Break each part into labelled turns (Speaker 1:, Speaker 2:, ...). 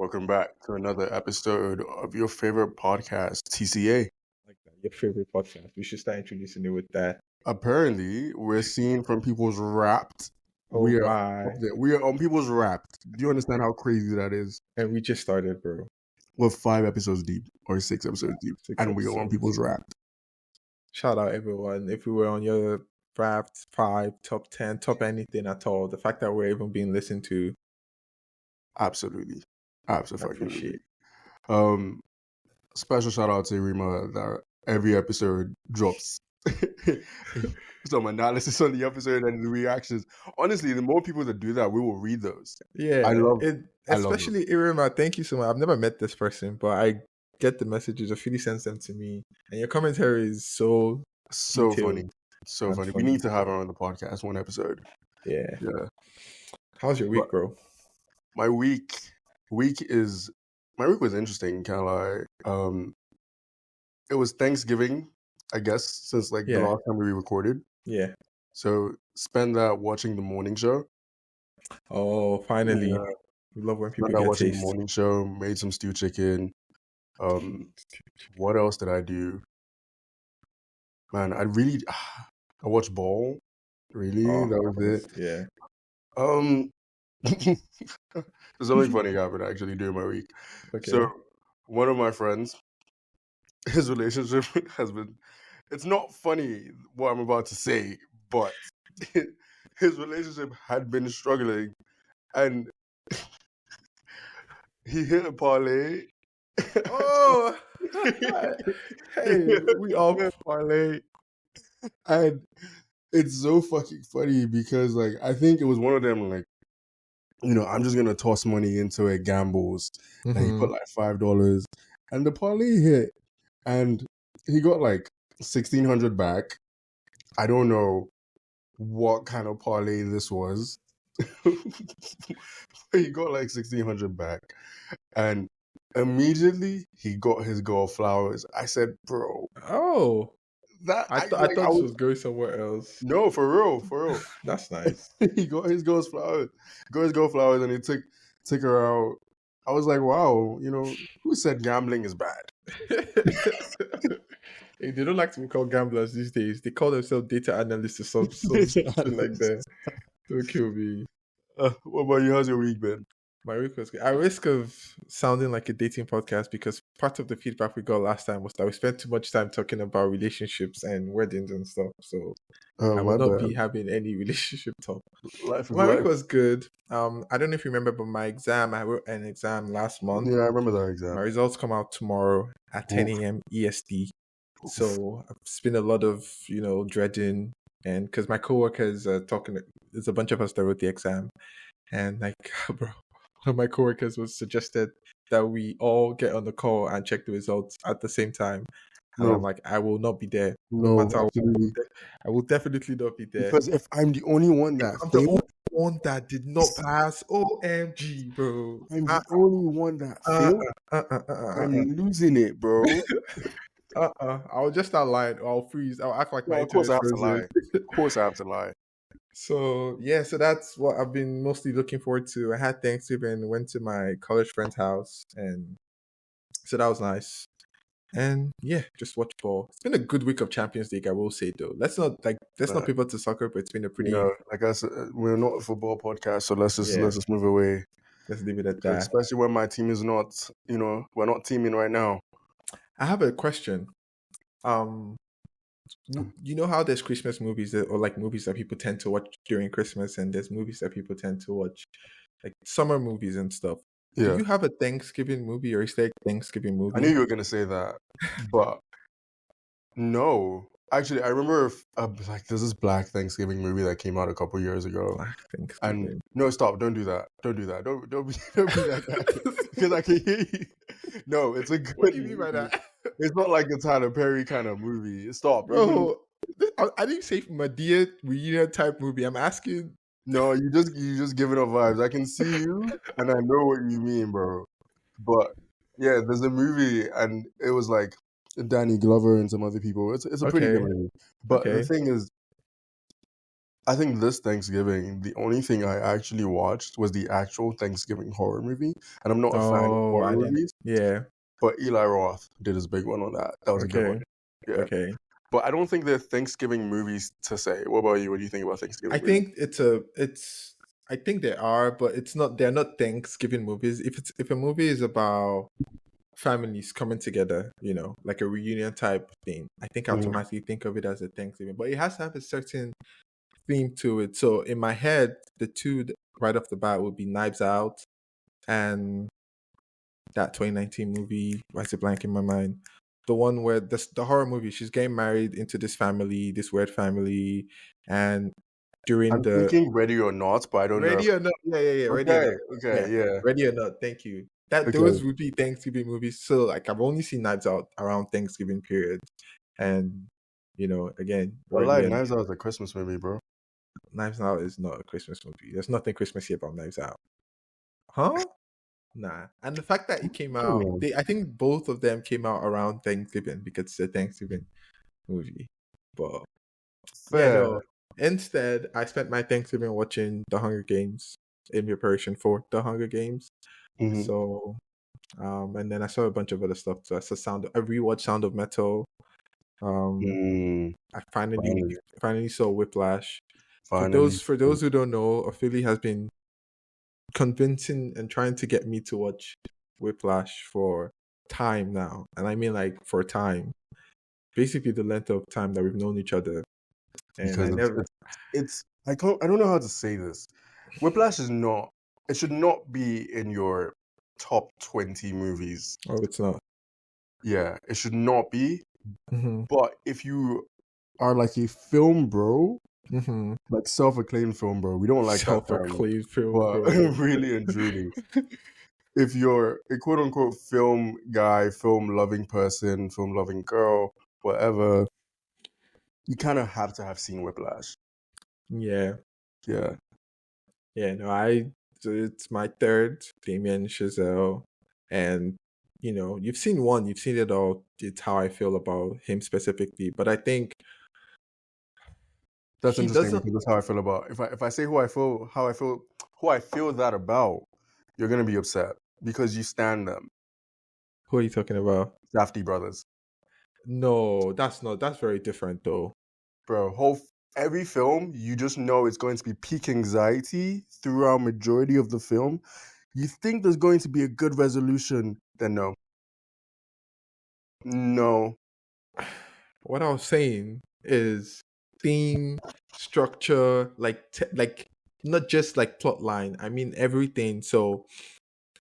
Speaker 1: Welcome back to another episode of your favorite podcast, TCA.
Speaker 2: Like that, your favorite podcast. We should start introducing it with that.
Speaker 1: Apparently, we're seeing from people's Wrapped.
Speaker 2: Oh
Speaker 1: We are
Speaker 2: my.
Speaker 1: we are on people's Wrapped. Do you understand how crazy that is?
Speaker 2: And we just started, bro.
Speaker 1: We're 5 episodes deep or 6 episodes deep, and we are on
Speaker 2: episodes.
Speaker 1: people's Wrapped.
Speaker 2: Shout out everyone. If we were on your Wrapped 5, top 10, top anything at all, the fact that we're even being listened to.
Speaker 1: Absolutely.
Speaker 2: I appreciate.
Speaker 1: Special shout out to Rima that every episode drops some analysis on the episode and the reactions. Honestly, the more people that do that, we will read those.
Speaker 2: Yeah,
Speaker 1: I love
Speaker 2: it. Especially Irima, thank you so much. I've never met this person, but I get the messages. Ofili sends them to me, and your commentary is so detailed.
Speaker 1: funny. So funny. We need to have her on the podcast one episode.
Speaker 2: Yeah. How's your week, bro?
Speaker 1: My week was interesting, kind of like it was Thanksgiving, I guess, since the last time we recorded.
Speaker 2: Yeah.
Speaker 1: So spend that watching the morning show.
Speaker 2: Oh, finally. We love when people get
Speaker 1: watching
Speaker 2: taste.
Speaker 1: the morning show, made some stewed chicken. What else did I do? Man, I watched ball. Really? That was it.
Speaker 2: Yeah.
Speaker 1: There's something funny happened actually during my week.
Speaker 2: Okay.
Speaker 1: So one of my friends, his relationship has been, it's not funny what I'm about to say, but his relationship had been struggling and he hit a parlay.
Speaker 2: Oh, hey, we all parlay.
Speaker 1: And it's so fucking funny because I think it was one of them I'm just gonna toss money into it, gambles. And he put $5 and the parlay hit and he got $1,600 back. I don't know what kind of parlay this was. He got $1,600 back and immediately he got his girl flowers. I said, bro.
Speaker 2: Oh. I thought
Speaker 1: I
Speaker 2: this was going somewhere else.
Speaker 1: No, for real.
Speaker 2: That's nice.
Speaker 1: He got his girl's flowers. And he took her out. I was like, wow, who said gambling is bad?
Speaker 2: Hey, they don't like to be called gamblers these days. They call themselves data analysts or something like that. Don't kill me.
Speaker 1: What about you? How's your week been?
Speaker 2: My week was good. At risk of sounding like a dating podcast, because part of the feedback we got last time was that we spent too much time talking about relationships and weddings and stuff. So I will not be having any relationship talk. My week was good. I don't know if you remember, but I wrote an exam last month.
Speaker 1: Yeah, I remember that exam.
Speaker 2: My results come out tomorrow at 10 a.m. EST. So it's been a lot of, dreading, and because my coworkers are talking, there's a bunch of us that wrote the exam, and bro, one of my coworkers was suggested that we all get on the call and check the results at the same time. And I'm like, I will not be there.
Speaker 1: No matter what,
Speaker 2: I will definitely not be there.
Speaker 1: Because if I'm the only one that
Speaker 2: I'm the only one that did not pass, OMG, bro.
Speaker 1: I'm the only one that failed. I'm losing it, bro.
Speaker 2: I'll just not lie. I'll freeze. I'll act like my
Speaker 1: of course I have to
Speaker 2: frozen.
Speaker 1: lie. Of course I have to lie.
Speaker 2: So that's what I've been mostly looking forward to. I had Thanksgiving, went to my college friend's house, and so that was nice. And just watch ball. It's been a good week of Champions League, I will say though. Let's not pivot to soccer, but it's been a pretty.
Speaker 1: Like I said, we're not a football podcast, so let's just move away.
Speaker 2: Let's leave it at that.
Speaker 1: Especially when my team is not, we're not teaming right now.
Speaker 2: I have a question. You know how there's Christmas movies or movies that people tend to watch during Christmas, and there's movies that people tend to watch summer movies and stuff. Yeah. Do you have a Thanksgiving movie or is there a Thanksgiving movie?
Speaker 1: I knew you were gonna say that, but no. Actually, I remember there's this Black Thanksgiving movie that came out a couple years ago.
Speaker 2: Black Thanksgiving.
Speaker 1: And no, stop! Don't do that! Don't be like that because I can hear you. No, it's a good.
Speaker 2: What do you mean by that?
Speaker 1: It's not like a Tyler Perry kind of movie. Stop,
Speaker 2: bro. I didn't say Madea reunion type movie. I'm asking.
Speaker 1: No, you just giving up vibes. I can see you, and I know what you mean, bro. But yeah, there's a movie, and it was Danny Glover and some other people. It's a pretty good movie. But the thing is, I think this Thanksgiving, the only thing I actually watched was the actual Thanksgiving horror movie, and I'm not a fan of
Speaker 2: Oh,
Speaker 1: horror
Speaker 2: I didn't.
Speaker 1: movies,
Speaker 2: Yeah.
Speaker 1: but Eli Roth did his big one on that. That was a good one.
Speaker 2: Okay.
Speaker 1: Yeah,
Speaker 2: Okay.
Speaker 1: but I don't think they're Thanksgiving movies to say. What about you? What do you think about
Speaker 2: I
Speaker 1: Thanksgiving movies?
Speaker 2: think I think they are, but they're not Thanksgiving movies. If a movie is about families coming together, like a reunion type thing, I think I
Speaker 1: Mm,
Speaker 2: automatically think of it as a Thanksgiving. But it has to have a certain theme to it. So in my head, the two right off the bat would be Knives Out and that 2019 movie. Why is it blank in my mind? The one where the horror movie, she's getting married into this family, this weird family, and during
Speaker 1: I'm
Speaker 2: the
Speaker 1: thinking Ready or Not, but I don't know.
Speaker 2: Ready or Not, yeah, Ready or
Speaker 1: Okay,
Speaker 2: Not, yeah,
Speaker 1: okay, yeah,
Speaker 2: Ready or Not. Thank you. That
Speaker 1: okay.
Speaker 2: those would be Thanksgiving movies. So like I've only seen Knives Out around Thanksgiving period, and again,
Speaker 1: I
Speaker 2: Ready
Speaker 1: lied.
Speaker 2: and
Speaker 1: Knives Out is a Christmas movie, bro.
Speaker 2: Knives Out is not a Christmas movie. There's nothing Christmassy about Knives Out, huh? Nah. And the fact that it came
Speaker 1: Come
Speaker 2: out,
Speaker 1: on.
Speaker 2: I think both of them came out around Thanksgiving because it's a Thanksgiving movie. But yeah,
Speaker 1: Fair.
Speaker 2: no. Instead, I spent my Thanksgiving watching The Hunger Games in preparation for The Hunger Games.
Speaker 1: Hmm.
Speaker 2: So, and then I saw a bunch of other stuff. So I saw I rewatched Sound of Metal. Um,
Speaker 1: Mm,
Speaker 2: I finally
Speaker 1: finally,
Speaker 2: finally saw Whiplash. For
Speaker 1: finally.
Speaker 2: those who don't know, Ophelia has been convincing and trying to get me to watch Whiplash for time now. And I mean like for time. Basically the length of time that we've known each other. And I
Speaker 1: Because
Speaker 2: never
Speaker 1: I don't know how to say this. Whiplash is not. It should not be in your top 20 movies.
Speaker 2: oh it's not.
Speaker 1: Yeah, it should not be.
Speaker 2: Mm-hmm.
Speaker 1: But if you are like a film bro,
Speaker 2: Mm-hmm.
Speaker 1: like self-acclaimed film bro, we don't like that term,
Speaker 2: Self-proclaimed film
Speaker 1: but
Speaker 2: bro.
Speaker 1: really and truly, if you're a quote unquote film guy, film loving person, film loving girl, whatever, you kind of have to have seen Whiplash.
Speaker 2: Yeah.
Speaker 1: Yeah,
Speaker 2: Yeah, no, so it's my third, Damien Chazelle. And you've seen one, you've seen it all. It's how I feel about him specifically. But I think
Speaker 1: that's
Speaker 2: he
Speaker 1: interesting
Speaker 2: doesn't
Speaker 1: because that's how I feel about. If I say who I feel, how I feel, who I feel that about, you're gonna be upset because you stand them,
Speaker 2: who are you talking about?
Speaker 1: Safdie brothers,
Speaker 2: No, that's very different though.
Speaker 1: bro. Every film, you just know it's going to be peak anxiety throughout majority of the film. You think there's going to be a good resolution, then no.
Speaker 2: What I was saying is theme, structure, like not just like plot line. I mean everything. So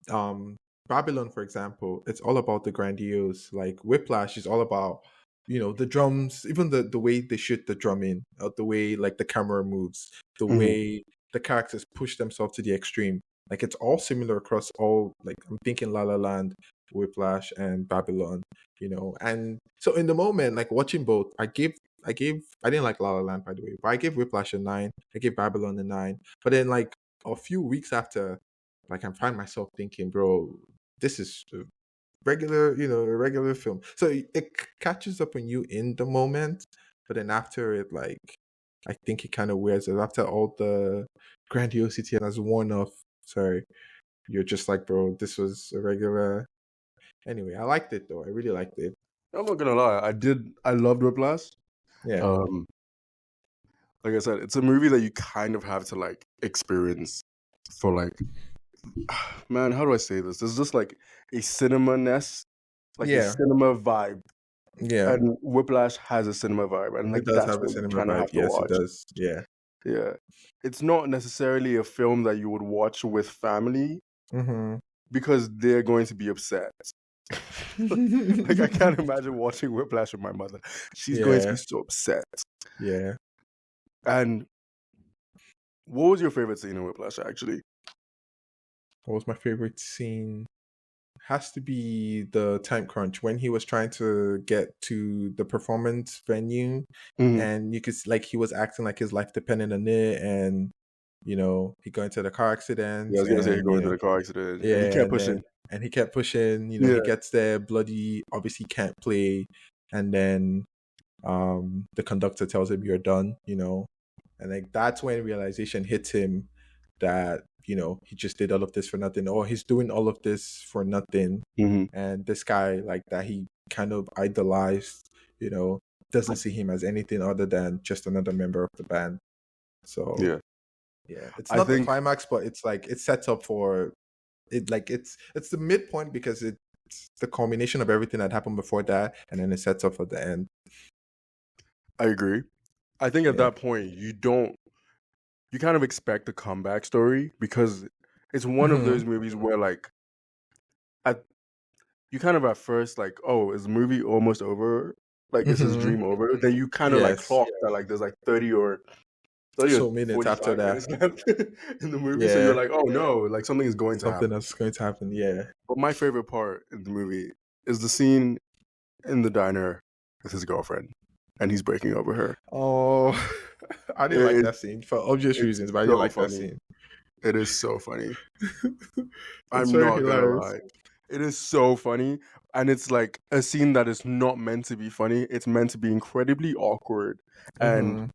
Speaker 2: um Babylon, for example, it's all about the grandiose. Like Whiplash is all about the drums, even the way they shoot the drumming, the way like the camera moves, the
Speaker 1: Mhm.
Speaker 2: way the characters push themselves to the extreme. Like it's all similar across all. Like I'm thinking La La Land, Whiplash, and Babylon. And so in the moment, like watching both, I didn't like La La Land by the way, but I gave Whiplash a 9. I gave Babylon a 9. But then like a few weeks after, like I find myself thinking, bro, this is a regular film. So it catches up on you in the moment, but then after it, like I think it kind of wears it. After all the grandiosity has worn off, sorry, you're just like, bro, this was a regular. Anyway, I liked it though. I really liked it.
Speaker 1: I'm not gonna lie. I loved Whiplash.
Speaker 2: Yeah,
Speaker 1: Um, like I said, it's a movie that you kind of have to like experience for like, man, how do I say this? There's just like a cinema-ness, like a
Speaker 2: yeah,
Speaker 1: cinema vibe.
Speaker 2: yeah.
Speaker 1: And Whiplash has a cinema vibe, and
Speaker 2: It
Speaker 1: like
Speaker 2: does
Speaker 1: that's
Speaker 2: have a
Speaker 1: what you
Speaker 2: cinema
Speaker 1: kind of
Speaker 2: vibe.
Speaker 1: have to
Speaker 2: Yes, it
Speaker 1: watch.
Speaker 2: does. Yeah.
Speaker 1: Yeah, it's not necessarily a film that you would watch with family
Speaker 2: Mm-hmm.
Speaker 1: because they're going to be upset. Like I can't imagine watching Whiplash with my mother. She's going to be
Speaker 2: Yeah,
Speaker 1: so upset.
Speaker 2: yeah.
Speaker 1: And what was your favorite scene in Whiplash? Actually,
Speaker 2: What was my favorite scene? Has to be the time crunch when he was trying to get to the performance venue,
Speaker 1: hmm
Speaker 2: and you could like he was acting like his life depended on it, and he got into the car
Speaker 1: yeah, I
Speaker 2: accident,
Speaker 1: was gonna say he
Speaker 2: and
Speaker 1: got into the car accident and he
Speaker 2: yeah,
Speaker 1: kept pushing.
Speaker 2: and he kept pushing.
Speaker 1: Yeah,
Speaker 2: He gets there bloody, obviously can't play, and then the conductor tells him you're done, And like that's when realization hits him that, you know, he just did all of this for nothing, or he's doing all of this for nothing.
Speaker 1: Mhm.
Speaker 2: And this guy like that he kind of idolized, you know, doesn't see him as anything other than just another member of the band. So
Speaker 1: Yeah.
Speaker 2: yeah, it's
Speaker 1: I
Speaker 2: not the
Speaker 1: think
Speaker 2: climax, but it's like it sets up for it. Like it's the midpoint because it's the culmination of everything that happened before that, and then it sets up for the end.
Speaker 1: I agree. I think at
Speaker 2: Yeah.
Speaker 1: that point you kind of expect a comeback story because it's one of
Speaker 2: Hmm.
Speaker 1: those movies where like at you kind of at first like, oh, is the movie almost over? Like, is his
Speaker 2: Hmm.
Speaker 1: dream over? Then you kind of like
Speaker 2: Yes.
Speaker 1: clock that like there's like 30 or
Speaker 2: So minutes after
Speaker 1: 45
Speaker 2: that.
Speaker 1: minutes left in the movie. So you're
Speaker 2: Yeah.
Speaker 1: like, oh no, like something is going to
Speaker 2: Something
Speaker 1: happen.
Speaker 2: that's going to happen. Yeah.
Speaker 1: But my favorite part in the movie is the scene in the diner with his girlfriend and he's breaking up with her.
Speaker 2: Oh, I didn't like
Speaker 1: It,
Speaker 2: that scene for obvious
Speaker 1: it's
Speaker 2: reasons, but I didn't
Speaker 1: so
Speaker 2: like that
Speaker 1: funny.
Speaker 2: scene.
Speaker 1: It is so funny.
Speaker 2: It's
Speaker 1: I'm
Speaker 2: very
Speaker 1: not gonna
Speaker 2: hilarious.
Speaker 1: lie. It is so funny. And it's like a scene that is not meant to be funny. It's meant to be incredibly awkward and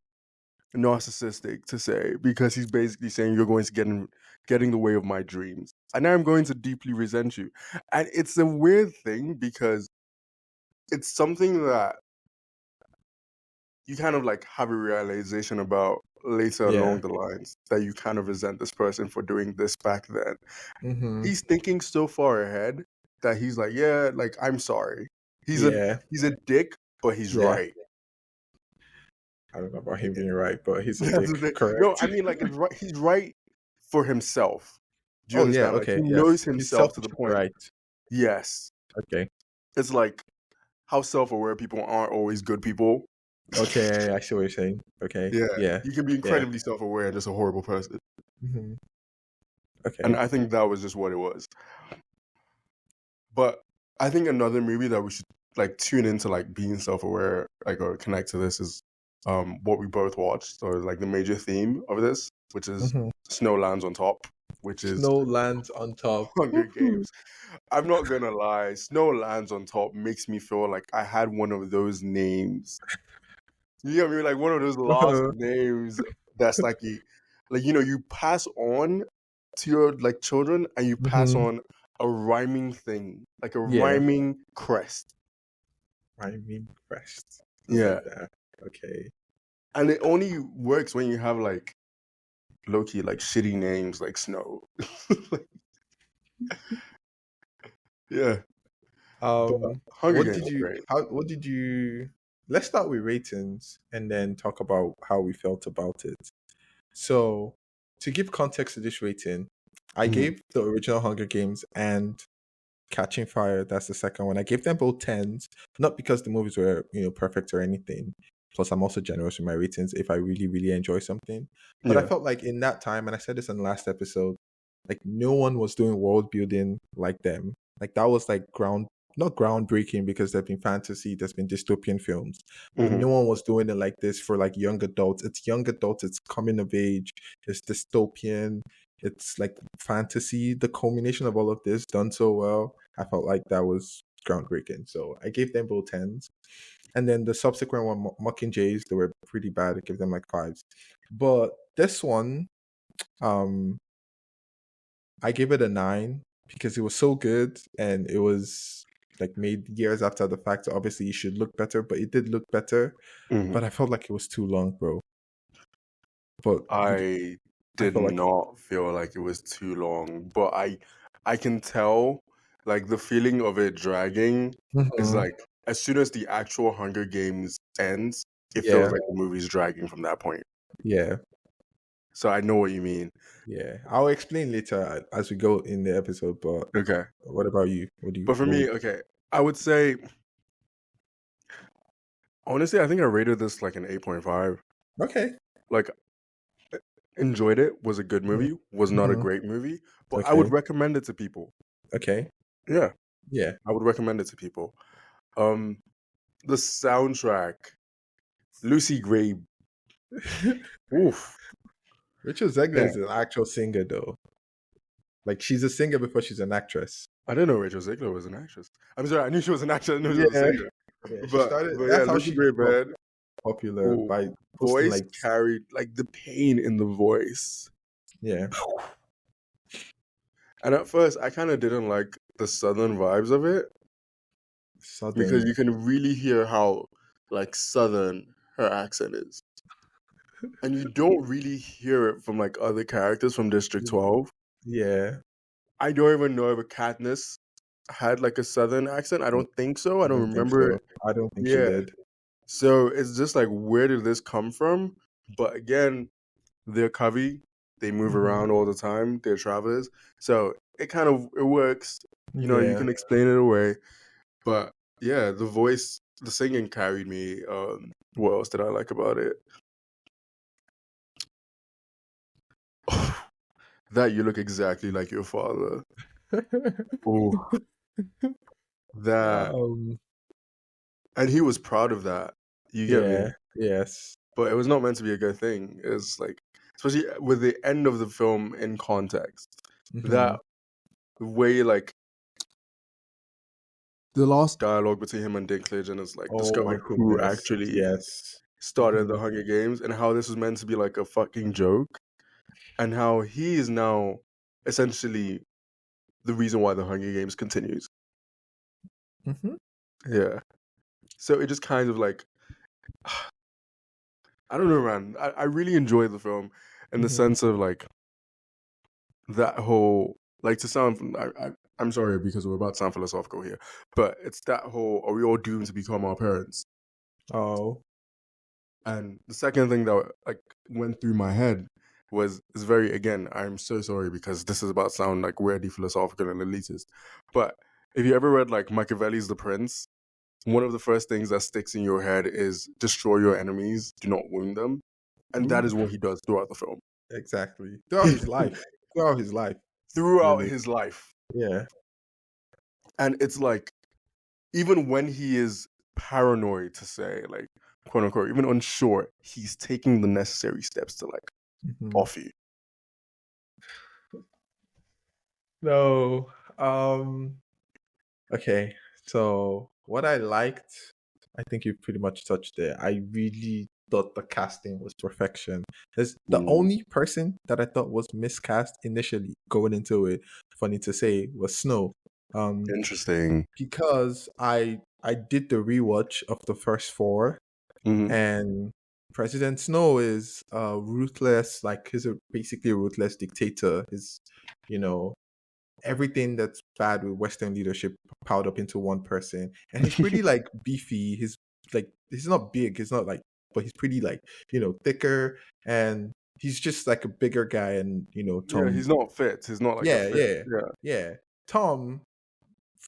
Speaker 2: Hmm.
Speaker 1: narcissistic to say because he's basically saying you're going to get in the way of my dreams. And I'm going to deeply resent you. And it's a weird thing because it's something that you kind of like have a realization about later
Speaker 2: Yeah.
Speaker 1: along the lines that you kind of resent this person for doing this back then.
Speaker 2: Hmm.
Speaker 1: He's thinking so far ahead that he's like, yeah, like I'm sorry. He's a
Speaker 2: Yeah.
Speaker 1: he's a dick, but he's
Speaker 2: Yeah.
Speaker 1: right.
Speaker 2: I don't know about him being right, but he's a
Speaker 1: That's the
Speaker 2: dick.
Speaker 1: thing. No,
Speaker 2: Correct.
Speaker 1: I mean like it's right. He's right for himself. Do you
Speaker 2: Oh yeah.
Speaker 1: understand? Like he
Speaker 2: Okay.
Speaker 1: knows
Speaker 2: Yes. He's
Speaker 1: himself to the
Speaker 2: selfishly
Speaker 1: point.
Speaker 2: right.
Speaker 1: Yes,
Speaker 2: Okay.
Speaker 1: it's like how self-aware people aren't always good people.
Speaker 2: Okay. I see what you're saying. Okay.
Speaker 1: Yeah,
Speaker 2: Yeah.
Speaker 1: you can be
Speaker 2: Yeah.
Speaker 1: incredibly self-aware and just a horrible person.
Speaker 2: Hmm.
Speaker 1: And
Speaker 2: Okay.
Speaker 1: I think that was just what it was. But I think another movie that we should like tune into like being self-aware, like or connect to this is what we both watched, or like the major theme of this, which is
Speaker 2: Hmm.
Speaker 1: Snow Lands on Top, which is
Speaker 2: Snow lands on top.
Speaker 1: Hunger
Speaker 2: Woohoo.
Speaker 1: Games. I'm not gonna lie, Snow Lands on Top makes me feel like I had one of those names. You know what I mean? Like one of those last names that's like like you know, you pass on to your like children and you pass
Speaker 2: Hmm.
Speaker 1: on a rhyming thing, like a
Speaker 2: Yeah.
Speaker 1: rhyming crest.
Speaker 2: I mean, crest. I
Speaker 1: Yeah.
Speaker 2: like that. Okay.
Speaker 1: And it only works when you have like low-key like shitty names like Snow. Yeah. But Hunger
Speaker 2: What
Speaker 1: Games
Speaker 2: did
Speaker 1: are
Speaker 2: you?
Speaker 1: great.
Speaker 2: How? What did you? Let's start with ratings and then talk about how we felt about it. So, to give context to this rating, I
Speaker 1: Mhm.
Speaker 2: gave the original Hunger Games and Catching Fire, that's the second one. I gave them both tens, not because the movies were, you know, perfect or anything. Plus, I'm also generous with my ratings if I really, really enjoy something. But I
Speaker 1: Yeah.
Speaker 2: felt like in that time, and I said this in the last episode, like no one was doing world building like them. Like that was like not groundbreaking because there's been fantasy, there's been dystopian films, but
Speaker 1: Hmm.
Speaker 2: no one was doing it like this for like young adults. It's young adults, it's coming of age, it's dystopian, it's like fantasy. The culmination of all of this done so well, I felt like that was groundbreaking. So I gave them both tens. And then the subsequent one, Mockingjays, they were pretty bad. I gave them like fives. But this one, um, I gave it a nine because it was so good and it was like made years after the fact. So obviously, it should look better, but it did look better.
Speaker 1: Hmm.
Speaker 2: But I felt like it was too long, bro. But
Speaker 1: I
Speaker 2: I
Speaker 1: did
Speaker 2: felt like,
Speaker 1: not feel like it was too long, but I can tell like the feeling of it dragging is
Speaker 2: Mhm.
Speaker 1: like as soon as the actual Hunger Games ends, it feels
Speaker 2: Yeah,
Speaker 1: like the movie's dragging from that point.
Speaker 2: yeah,
Speaker 1: So I know what you mean.
Speaker 2: yeah. I'll explain later as we go in the episode. But
Speaker 1: Okay.
Speaker 2: what about you? What do you?
Speaker 1: But for me, okay, I would say honestly, I think I rated this like an 8.5.
Speaker 2: Okay.
Speaker 1: Like enjoyed it, was a good movie, was not a
Speaker 2: Mm-hmm.
Speaker 1: great movie, but I would
Speaker 2: Okay.
Speaker 1: recommend it to people.
Speaker 2: Okay.
Speaker 1: Yeah,
Speaker 2: Yeah.
Speaker 1: I would recommend it to people. Um the soundtrack, Lucy Gray, oof.
Speaker 2: Rachel Zegler
Speaker 1: Damn.
Speaker 2: is an actual singer, though. Like she's a singer before she's an actress.
Speaker 1: I didn't know Rachel Ziegler was an actress. I'm sorry, I knew she was an actress, I knew she was a
Speaker 2: Yeah.
Speaker 1: singer.
Speaker 2: Yeah. She
Speaker 1: But
Speaker 2: started.
Speaker 1: yeah,
Speaker 2: That's how
Speaker 1: Lucy
Speaker 2: she.
Speaker 1: Gray,
Speaker 2: Well,
Speaker 1: man.
Speaker 2: popular
Speaker 1: Oh,
Speaker 2: by posting
Speaker 1: voice
Speaker 2: like,
Speaker 1: carried, like the pain in the voice.
Speaker 2: yeah,
Speaker 1: And at first, I kind of didn't like the southern vibes of it because
Speaker 2: southern.
Speaker 1: you can really hear how like southern her accent is, and you don't really hear it from like other characters from District 12.
Speaker 2: Yeah,
Speaker 1: I don't even know if Katniss had like a southern accent. I don't think so. I
Speaker 2: I
Speaker 1: don't
Speaker 2: don't think
Speaker 1: remember
Speaker 2: so.
Speaker 1: it.
Speaker 2: I don't think she
Speaker 1: Yeah.
Speaker 2: did.
Speaker 1: So it's just like, where did this come from? But again, they're Covey. They move
Speaker 2: Hmm.
Speaker 1: around all the time. They're travelers. So it works. You
Speaker 2: Yeah.
Speaker 1: can explain it away. But yeah, the voice, the singing carried me. What else did I like about it? That you look exactly like your father. Oh, that.
Speaker 2: um.
Speaker 1: And he was proud of that. You get me?
Speaker 2: Yeah. Yes.
Speaker 1: But it was not meant to be a good thing. It's like, especially with the end of the film in context,
Speaker 2: Hmm.
Speaker 1: that way, like the last dialogue between him and Dinklage, and it's like
Speaker 2: Oh my
Speaker 1: discovering who
Speaker 2: goodness.
Speaker 1: actually
Speaker 2: Yes.
Speaker 1: started
Speaker 2: Hmm.
Speaker 1: the Hunger Games and how this was meant to be like a fucking joke, and how he is now essentially the reason why the Hunger Games continues.
Speaker 2: Hmm.
Speaker 1: Yeah. So it just kind of like, I don't know, man. I really enjoyed the film in the
Speaker 2: Hmm.
Speaker 1: sense of like that whole, like, to sound, I'm sorry because we're about to sound philosophical here, but it's that whole, are we all doomed to become our parents?
Speaker 2: Oh.
Speaker 1: And the second thing that like went through my head was, is very, again, I'm so sorry because this is about to sound like weirdly philosophical and elitist, but if you ever read like Machiavelli's The Prince, one of the first things that sticks in your head is destroy your enemies, do not wound them. And that
Speaker 2: Ooh.
Speaker 1: is what he does throughout the film.
Speaker 2: Exactly. Throughout his life. Throughout his life.
Speaker 1: Throughout
Speaker 2: Really.
Speaker 1: his life.
Speaker 2: Yeah.
Speaker 1: And it's like, even when he is paranoid, to say, like, quote unquote, even unsure, he's taking the necessary steps to like
Speaker 2: Hmm.
Speaker 1: off you.
Speaker 2: No. Okay. So what I liked, I think you pretty much touched there. I really thought the casting was perfection. There's the
Speaker 1: Ooh,
Speaker 2: only person that I thought was miscast initially going into it, funny to say, was Snow. Um,
Speaker 1: interesting.
Speaker 2: because I did the rewatch of the first four,
Speaker 1: Hmm.
Speaker 2: and President Snow is ruthless, like he's basically a ruthless dictator. Is you know everything that's bad with Western leadership piled up into one person. And he's pretty like beefy. He's not big. He's not like, but he's pretty like, thicker. And he's just like a bigger guy. And,
Speaker 1: Yeah,
Speaker 2: Tom,
Speaker 1: he's not fit. He's not like a
Speaker 2: yeah,
Speaker 1: fit.
Speaker 2: yeah,
Speaker 1: Yeah.
Speaker 2: yeah. Tom,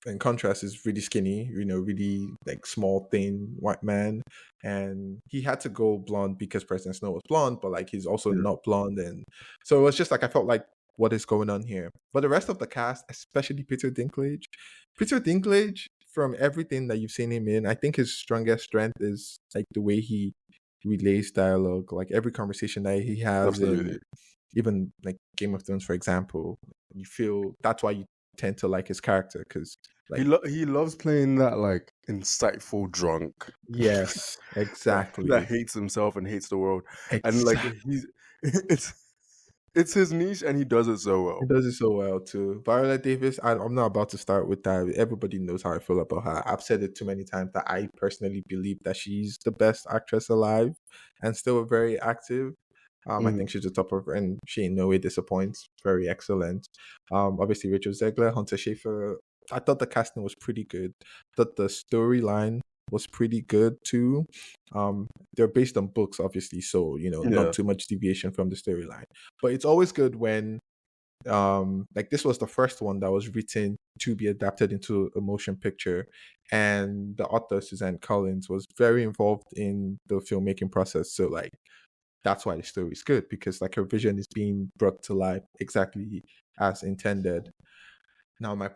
Speaker 2: in contrast, is really skinny, really like small, thin white man. And he had to go blonde because President Snow was blonde, but like he's also
Speaker 1: Yeah.
Speaker 2: not blonde. And so it was just like, I felt like, what is going on here? But the rest of the cast, especially Peter Dinklage, from everything that you've seen him in, I think his strongest strength is like the way he relays dialogue, like every conversation that he has in
Speaker 1: Absolutely.
Speaker 2: even like Game of Thrones, for example. You feel that's why you tend to like his character because like
Speaker 1: He loves playing that like insightful drunk
Speaker 2: yes,
Speaker 1: that
Speaker 2: exactly.
Speaker 1: hates himself and hates the world, and like
Speaker 2: Exactly.
Speaker 1: he's it's it's his niche and he does it so
Speaker 2: He
Speaker 1: well.
Speaker 2: does it so well too. Viola Davis, I'm not about to start with that. Everybody knows how I feel about her. I've said it too many times that I personally believe that she's the best actress alive and still very active. I
Speaker 1: Mhm.
Speaker 2: think she's the top of, and she in no way disappoints. Very excellent. Obviously Rachel Zegler, Hunter Schafer. I thought the casting was pretty good. Thought the storyline was pretty good too. They're based on books, obviously, so not
Speaker 1: Yeah,
Speaker 2: too much deviation from the storyline. But it's always good when like this was the first one that was written to be adapted into a motion picture, and the author Suzanne Collins was very involved in the filmmaking process. So like that's why the story is good because like her vision is being brought to life exactly as intended. Now my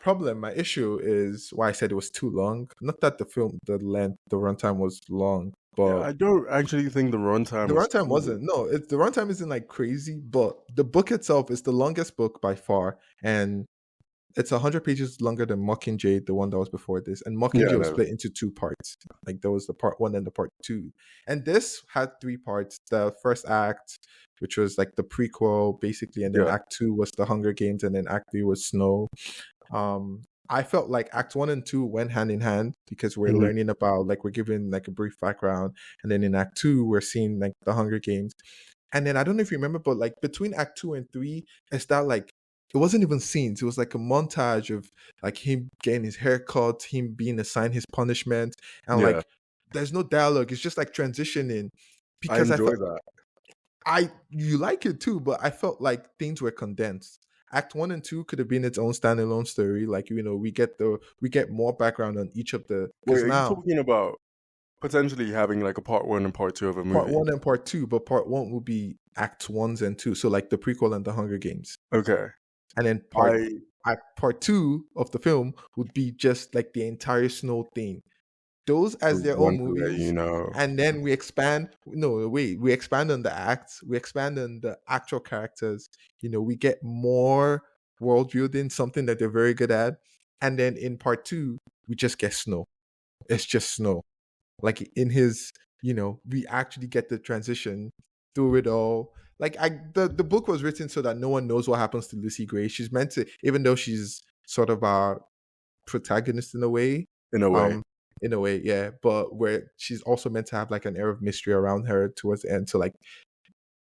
Speaker 2: issue is why I said it was too long. Not that the runtime was long,
Speaker 1: yeah.
Speaker 2: but
Speaker 1: I don't actually think the runtime
Speaker 2: the
Speaker 1: was
Speaker 2: runtime
Speaker 1: too.
Speaker 2: wasn't. No, the runtime isn't like crazy, but the book itself is the longest book by far, and it's 100 pages longer than Mockingjay, the one that was before this. And
Speaker 1: Yeah,
Speaker 2: Mockingjay was
Speaker 1: no.
Speaker 2: split into two parts. Like there was the part one and the part two. And this had three parts. The first act, which was like the prequel, basically, and then
Speaker 1: Yeah.
Speaker 2: act two was the Hunger Games, and then act three was Snow. I felt like act one and two went hand in hand because we're
Speaker 1: Mhm.
Speaker 2: learning about, like, we're given like a brief background, and then in act two we're seeing like the Hunger Games. And then I don't know if you remember, but like between act two and three, it's that like it wasn't even scenes. It was like a montage of like him getting his hair cut, him being assigned his punishment, and
Speaker 1: Yeah.
Speaker 2: like there's no dialogue. It's just like transitioning.
Speaker 1: I
Speaker 2: Because I
Speaker 1: enjoy
Speaker 2: felt
Speaker 1: that.
Speaker 2: you like it too, but I felt like things were condensed. Act one and two could have been its own standalone story. Like, we get more background on each of the,
Speaker 1: Wait,
Speaker 2: because
Speaker 1: are you
Speaker 2: now
Speaker 1: talking about potentially having like a part one and part two of a
Speaker 2: part
Speaker 1: movie?
Speaker 2: one and part two, but part one will be act ones and two. So like the prequel and the Hunger Games.
Speaker 1: Okay.
Speaker 2: And then part two of the film would be just like the entire Snow thing. Those
Speaker 1: I
Speaker 2: as their own
Speaker 1: want to let you
Speaker 2: movies,
Speaker 1: know.
Speaker 2: and then we expand. No, wait, we expand on the acts, we expand on the actual characters. We get more world building, something that they're very good at. And then in part two, we just get Snow. It's just Snow. Like in his, we actually get the transition through it all. Like the book was written so that no one knows what happens to Lucy Gray. She's meant to, even though she's sort of our protagonist in a way.
Speaker 1: In a way.
Speaker 2: In a way, yeah. But where she's also meant to have like an air of mystery around her towards the end. So like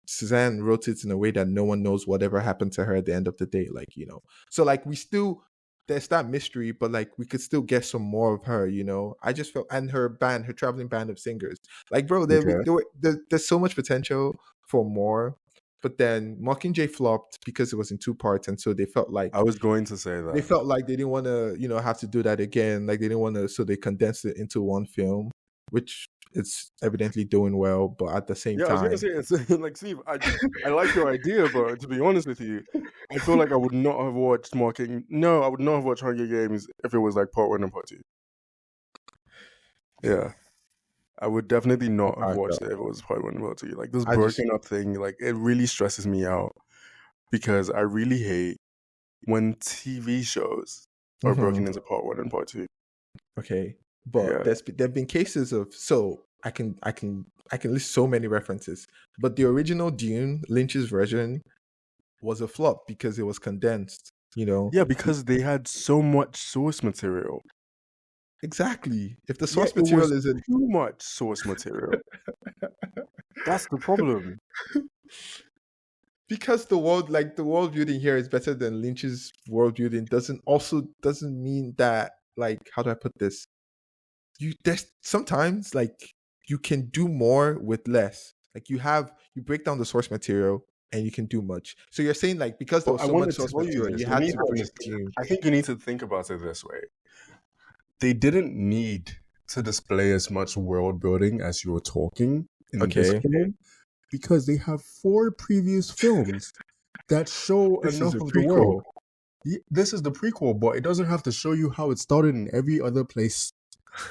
Speaker 2: Suzanne wrote it in a way that no one knows whatever happened to her at the end of the day. Like, So like there's that mystery, but like we could still get some more of her, I just felt, and her band, her traveling band of singers. Like, bro,
Speaker 1: Okay.
Speaker 2: there's so much potential for more. But then Mockingjay flopped because it was in two parts, and so they felt like
Speaker 1: I was going to say
Speaker 2: they
Speaker 1: that.
Speaker 2: felt like they didn't want to, have to do that again. Like they didn't want to, so they condensed it into one film, which it's evidently doing well. But at the same
Speaker 1: Yeah, I was gonna
Speaker 2: time,
Speaker 1: say it's like Steve, I like your idea, but to be honest with you, I feel like I would not have watched I would not have watched Hunger Games if it was like part one and part two. Yeah. I would definitely not have watched it if it was part one and part two. Like this
Speaker 2: I just,
Speaker 1: broken up thing, like it really stresses me out because I really hate when TV shows are broken into part one and part two.
Speaker 2: okay. But
Speaker 1: Yeah.
Speaker 2: there've been cases of, so I can list so many references. But the original Dune, Lynch's version, was a flop because it was condensed.
Speaker 1: Yeah, because they had so much source material.
Speaker 2: Exactly. If the
Speaker 1: Yeah,
Speaker 2: source
Speaker 1: it was
Speaker 2: material isn't,
Speaker 1: too much source material. That's the problem.
Speaker 2: because the world building here is better than Lynch's world building, doesn't mean that, like, how do I put this? There's sometimes like you can do more with less. Like you break down the source material and you can do much. So you're saying like because there
Speaker 1: Well,
Speaker 2: was
Speaker 1: I
Speaker 2: so
Speaker 1: want
Speaker 2: much
Speaker 1: to
Speaker 2: source
Speaker 1: tell you
Speaker 2: material,
Speaker 1: this.
Speaker 2: you
Speaker 1: You
Speaker 2: had
Speaker 1: need
Speaker 2: to
Speaker 1: to
Speaker 2: break
Speaker 1: understand.
Speaker 2: Dune.
Speaker 1: I think you need to think about it this way. They didn't need to display as much world building as you were talking in this
Speaker 2: Okay,
Speaker 1: film because they have 4 previous films that show
Speaker 2: this is
Speaker 1: enough
Speaker 2: a
Speaker 1: of the world.
Speaker 2: prequel.
Speaker 1: This is the prequel, but it doesn't have to show you how it started in every other place.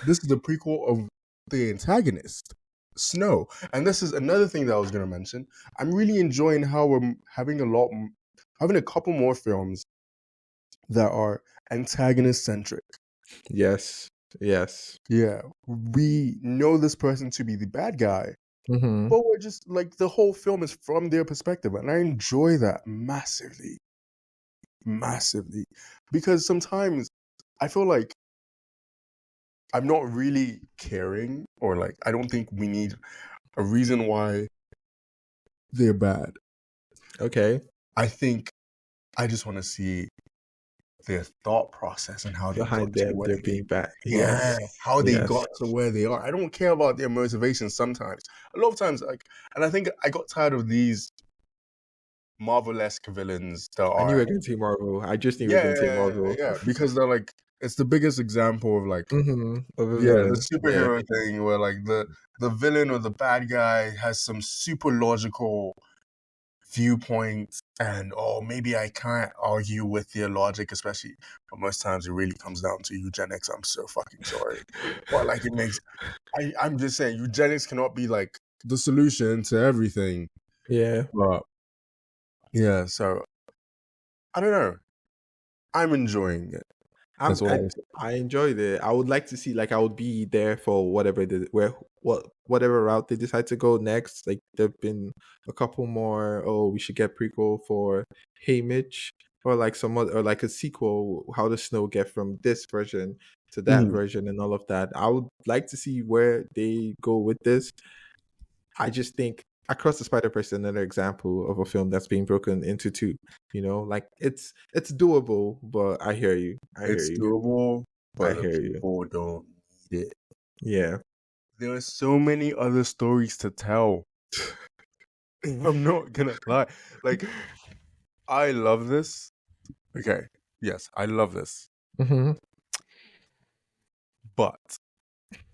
Speaker 1: This is the prequel of the antagonist, Snow. And this is another thing that I was going to mention. I'm really enjoying how we're having a couple more films that are antagonist centric.
Speaker 2: Yes.
Speaker 1: Yeah, we know this person to be the bad guy,
Speaker 2: Mm-hmm.
Speaker 1: but we're just like the whole film is from their perspective, and I enjoy that massively, massively, because sometimes I feel like I'm not really caring, or like I don't think we need a reason why they're bad.
Speaker 2: Okay.
Speaker 1: I think I just want to see their thought process and how they got
Speaker 2: Behind
Speaker 1: to
Speaker 2: them,
Speaker 1: where
Speaker 2: they're being back.
Speaker 1: yeah,
Speaker 2: Yes.
Speaker 1: how they
Speaker 2: Yes.
Speaker 1: got to where they are. I don't care about their motivations sometimes. A lot of times, like, and I think I got tired of these Marvel-esque villains that
Speaker 2: I knew we
Speaker 1: are
Speaker 2: were going to say Marvel. I just knew we were going to say Marvel.
Speaker 1: yeah, because they're like it's the biggest example of like
Speaker 2: Of a
Speaker 1: yeah, the
Speaker 2: villain. Yeah.
Speaker 1: superhero thing where like the villain or the bad guy has some super logical viewpoints and oh maybe I can't argue with their logic, especially but most times it really comes down to eugenics. I'm so fucking sorry. But like it makes I'm just saying eugenics cannot be like the solution to everything.
Speaker 2: Yeah.
Speaker 1: But yeah, so I don't know. I'm enjoying it.
Speaker 2: I'm
Speaker 1: That's all I
Speaker 2: I,
Speaker 1: was saying.
Speaker 2: I enjoyed it. I would like to see, like, I would be there for whatever route they decide to go next. Like, there've been a couple more. Oh, we should get prequel for Hey Mitch, or like some other, or like a sequel. How does Snow get from this version to that
Speaker 1: Mhm.
Speaker 2: version and all of that? I would like to see where they go with this. I just think Across the Spider Verse is another example of a film that's being broken into two. Like, it's doable, but I hear you. I hear
Speaker 1: It's
Speaker 2: you.
Speaker 1: doable,
Speaker 2: I
Speaker 1: but the
Speaker 2: hear you.
Speaker 1: people don't need it.
Speaker 2: Yeah.
Speaker 1: There are so many other stories to tell. I'm not gonna lie. Like, I love this. Okay. Yes, I love this.
Speaker 2: hmm
Speaker 1: But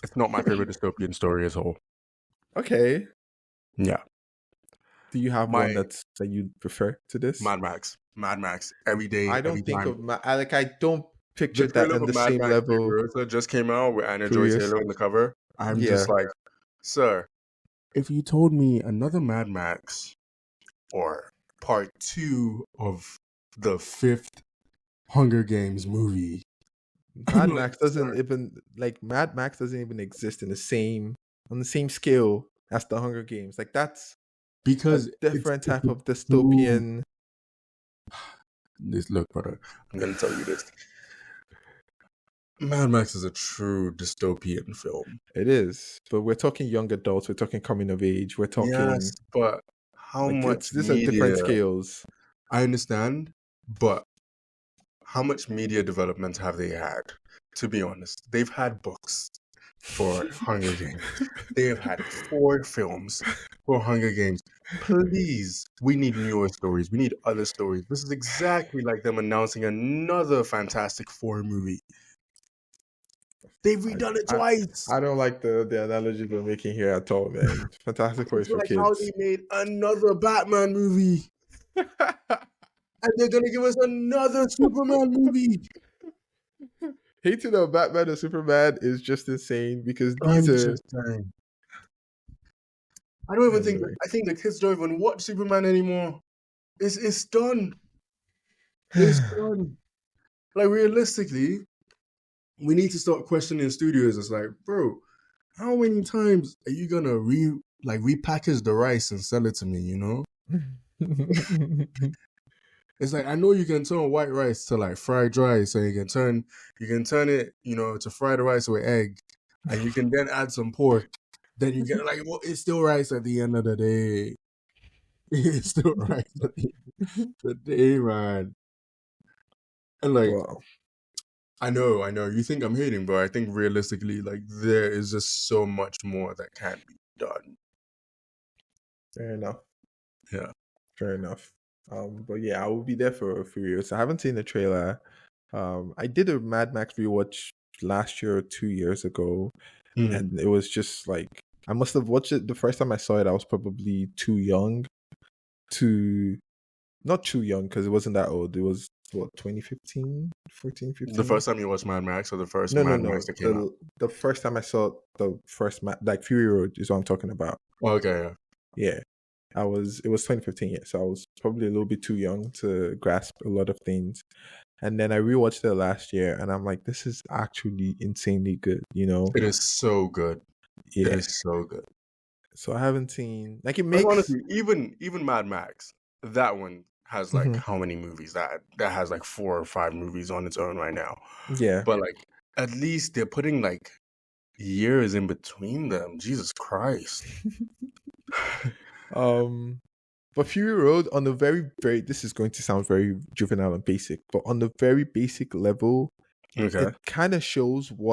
Speaker 1: it's not my favorite dystopian story as a whole.
Speaker 2: Okay.
Speaker 1: Yeah.
Speaker 2: Do you have one
Speaker 1: My
Speaker 2: that you prefer to this?
Speaker 1: Mad Max. Mad Max. Every day,
Speaker 2: I
Speaker 1: every
Speaker 2: don't think
Speaker 1: time.
Speaker 2: of I don't
Speaker 1: The
Speaker 2: picture that
Speaker 1: trailer
Speaker 2: on
Speaker 1: for
Speaker 2: the
Speaker 1: Mad
Speaker 2: same
Speaker 1: Max
Speaker 2: level.
Speaker 1: Furiosa just came out with Anna Joy
Speaker 2: Furious.
Speaker 1: Taylor in the cover. I'm just
Speaker 2: Yeah.
Speaker 1: like, sir, if you told me another Mad Max or part 2 of the 5th Hunger Games movie, I'm
Speaker 2: Mad
Speaker 1: like,
Speaker 2: Max
Speaker 1: sir,
Speaker 2: doesn't even like Mad Max doesn't even exist in the same on the same scale as the Hunger Games. Like, that's a
Speaker 1: because
Speaker 2: different
Speaker 1: it's
Speaker 2: type
Speaker 1: a
Speaker 2: of
Speaker 1: true.
Speaker 2: dystopian.
Speaker 1: This look, brother. I'm gonna tell you this. Mad Max is a true dystopian film.
Speaker 2: It is, but we're talking young adults. We're talking coming of age. We're
Speaker 1: Yes,
Speaker 2: talking
Speaker 1: but how
Speaker 2: like
Speaker 1: much
Speaker 2: these are different
Speaker 1: media?
Speaker 2: scales.
Speaker 1: I understand, but how much media development have they had? To be honest, they've had books for Hunger Games. They have had 4 films for Hunger Games. Please, we need newer stories. We need other stories. This is exactly like them announcing another Fantastic Four movie. They've redone it
Speaker 2: I,
Speaker 1: twice.
Speaker 2: I don't like the analogy we're making here at all, man. Fantastic Four is
Speaker 1: It's
Speaker 2: for
Speaker 1: like how
Speaker 2: kids.
Speaker 1: they made another Batman movie, and they're gonna give us another Superman movie.
Speaker 2: Hating on Batman and Superman is just insane because these
Speaker 1: I'm
Speaker 2: are
Speaker 1: just saying. I don't even think.
Speaker 2: anyway.
Speaker 1: I think the kids don't even watch Superman anymore. It's done. It's done. Like, realistically, we need to start questioning studios. It's like, bro, how many times are you gonna repackage the rice and sell it to me? It's like, I know you can turn white rice to like fried rice, so you can turn it, to fried rice with egg, and you can then add some pork. Then you get like, well, it's still rice at the end of the day. It's still rice at the end of the day, man. And like,
Speaker 2: Well,
Speaker 1: I know, you think I'm hating, but I think realistically, like, there is just so much more that can be done.
Speaker 2: fair enough.
Speaker 1: Yeah.
Speaker 2: Fair enough. But yeah, I will be there for Furious. I haven't seen the trailer. I did a Mad Max rewatch last year or 2 years ago,
Speaker 1: Mm.
Speaker 2: and it was just like I must have watched it the first time I saw it. I was probably too young to not too young because it wasn't that old. It was what 2015, 14,
Speaker 1: The
Speaker 2: 15.
Speaker 1: first time you watched Mad Max, or the first
Speaker 2: No, no,
Speaker 1: Mad
Speaker 2: no.
Speaker 1: Max that came out?
Speaker 2: The first time I saw the first like Fury Road is what I'm talking about.
Speaker 1: Okay, yeah.
Speaker 2: Yeah. It was 2015, yeah. So I was probably a little bit too young to grasp a lot of things. And then I rewatched it last year and I'm like, this is actually insanely good,
Speaker 1: It is so good. It
Speaker 2: Yeah.
Speaker 1: is so good.
Speaker 2: So I haven't seen like it
Speaker 1: Like,
Speaker 2: makes
Speaker 1: honestly, even Mad Max, that one has like
Speaker 2: Mhm.
Speaker 1: how many movies? That has like 4 or 5 movies on its own right now.
Speaker 2: Yeah.
Speaker 1: But like, at least they're putting like years in between them. Jesus Christ.
Speaker 2: But Fury Road on the very, very this is going to sound very juvenile and basic, but on the very basic level,
Speaker 1: Okay.
Speaker 2: it kind of shows that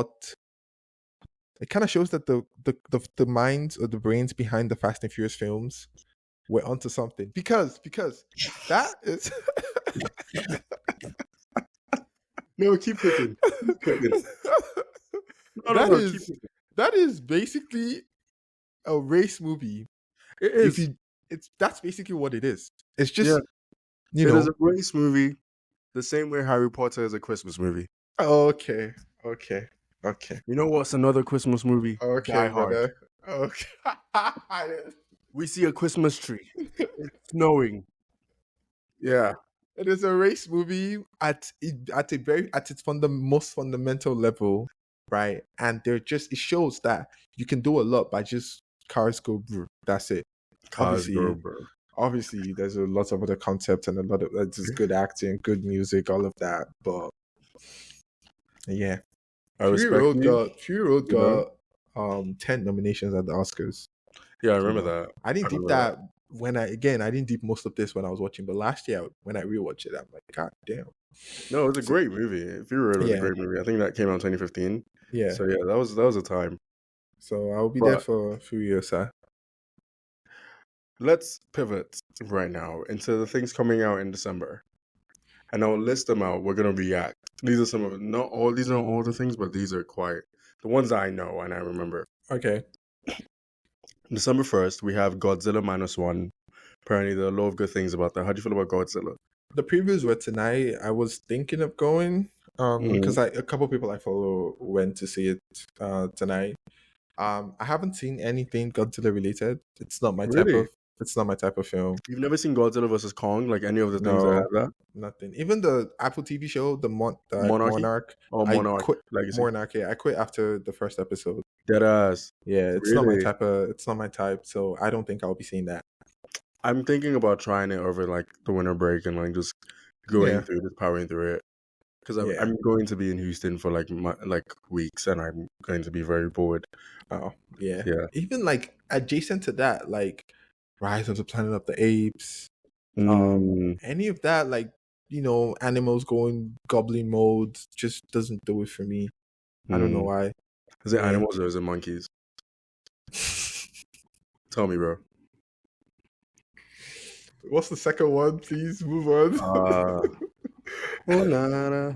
Speaker 2: the minds or the brains behind the Fast and Furious films were onto something because that is
Speaker 1: No, keep cooking. Keep cooking. No,
Speaker 2: that
Speaker 1: keep
Speaker 2: is
Speaker 1: cooking.
Speaker 2: that is basically a race movie.
Speaker 1: It
Speaker 2: If
Speaker 1: is.
Speaker 2: you that's basically what it is. It's
Speaker 1: Yeah.
Speaker 2: just you
Speaker 1: It is
Speaker 2: know
Speaker 1: a race movie, the same way Harry Potter is a Christmas movie.
Speaker 2: okay.
Speaker 1: You know what's another Christmas movie?
Speaker 2: Okay,
Speaker 1: Die Hard.
Speaker 2: brother. Okay.
Speaker 1: We see a Christmas tree. It's snowing.
Speaker 2: Yeah. It is a race movie at its most fundamental level, right? And it shows that you can do a lot by just cars go brr. That's it.
Speaker 1: Cars go,
Speaker 2: Obviously,
Speaker 1: bro.
Speaker 2: there's a lot of other concepts and a lot of just good acting, good music, all of that. But yeah,
Speaker 1: I respect you,
Speaker 2: Fury Road
Speaker 1: you know.
Speaker 2: got 10 nominations at the Oscars.
Speaker 1: Yeah, I
Speaker 2: You
Speaker 1: remember
Speaker 2: know,
Speaker 1: that.
Speaker 2: I
Speaker 1: I
Speaker 2: didn't deep
Speaker 1: remember that.
Speaker 2: that I didn't deep most of this when I was watching, but last year when I rewatched it, I'm like, God damn.
Speaker 1: No, it was a
Speaker 2: So,
Speaker 1: great movie. Fury Road was a
Speaker 2: yeah,
Speaker 1: great movie. I think that came out in 2015.
Speaker 2: yeah.
Speaker 1: So yeah, that was a time.
Speaker 2: So I'll be there
Speaker 1: But
Speaker 2: for Furiosa.
Speaker 1: let's pivot right now into the things coming out in December. And I'll list them out. We're gonna react. These are some of these are not all the things, but these are quite the ones that I know and I remember.
Speaker 2: Okay.
Speaker 1: December 1st, we have Godzilla minus one. Apparently there are a lot of good things about that. How do you feel about Godzilla?
Speaker 2: The previews were tonight. I was thinking of going because a couple people I follow went to see it tonight. I haven't seen anything Godzilla related.
Speaker 1: Really?
Speaker 2: It's not my type of film.
Speaker 1: You've never seen Godzilla versus Kong, like any of the things that
Speaker 2: No,
Speaker 1: have that?
Speaker 2: nothing. Even the Apple TV show,
Speaker 1: Monarchy?
Speaker 2: Monarch,
Speaker 1: Or
Speaker 2: I
Speaker 1: Monarch
Speaker 2: quit
Speaker 1: Legacy?
Speaker 2: Monarch. Yeah, I quit after the first episode.
Speaker 1: Deadass.
Speaker 2: Yeah,
Speaker 1: Really?
Speaker 2: it's not my type, so I don't think I'll be seeing that.
Speaker 1: I'm thinking about trying it over like the winter break and like just
Speaker 2: Yeah,
Speaker 1: just powering through it. Because
Speaker 2: yeah.
Speaker 1: I'm going to be in Houston for like weeks, and I'm going to be very bored.
Speaker 2: Oh, yeah.
Speaker 1: Yeah.
Speaker 2: Even like adjacent to that, like Rise of the Planet of the Apes,
Speaker 1: Mm,
Speaker 2: any of that, like animals going goblin mode just doesn't do it for me. I don't know
Speaker 1: mm.
Speaker 2: why.
Speaker 1: Is it
Speaker 2: Yeah.
Speaker 1: animals or is it monkeys? Tell me, bro.
Speaker 2: What's the second one? Please move on.
Speaker 1: Oh, nah.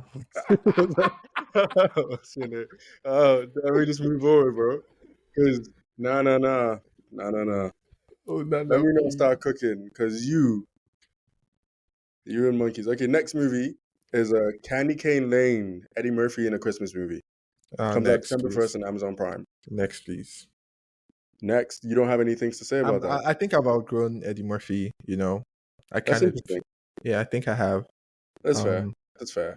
Speaker 1: Oh, shit. Oh, let me just move forward, bro. Because, nah.
Speaker 2: Oh, no,
Speaker 1: Let
Speaker 2: no,
Speaker 1: me not
Speaker 2: please.
Speaker 1: start cooking, because you and monkeys. Okay, next movie is Candy Cane Lane, Eddie Murphy in a Christmas movie. Comes out
Speaker 2: Next,
Speaker 1: December
Speaker 2: please.
Speaker 1: 1st on Amazon Prime.
Speaker 2: Next, please.
Speaker 1: Next, you don't have any things to say about that.
Speaker 2: I think I've outgrown Eddie Murphy. I
Speaker 1: That's
Speaker 2: kind of,
Speaker 1: interesting.
Speaker 2: yeah, I think I have.
Speaker 1: That's fair.
Speaker 2: Um,
Speaker 1: That's fair.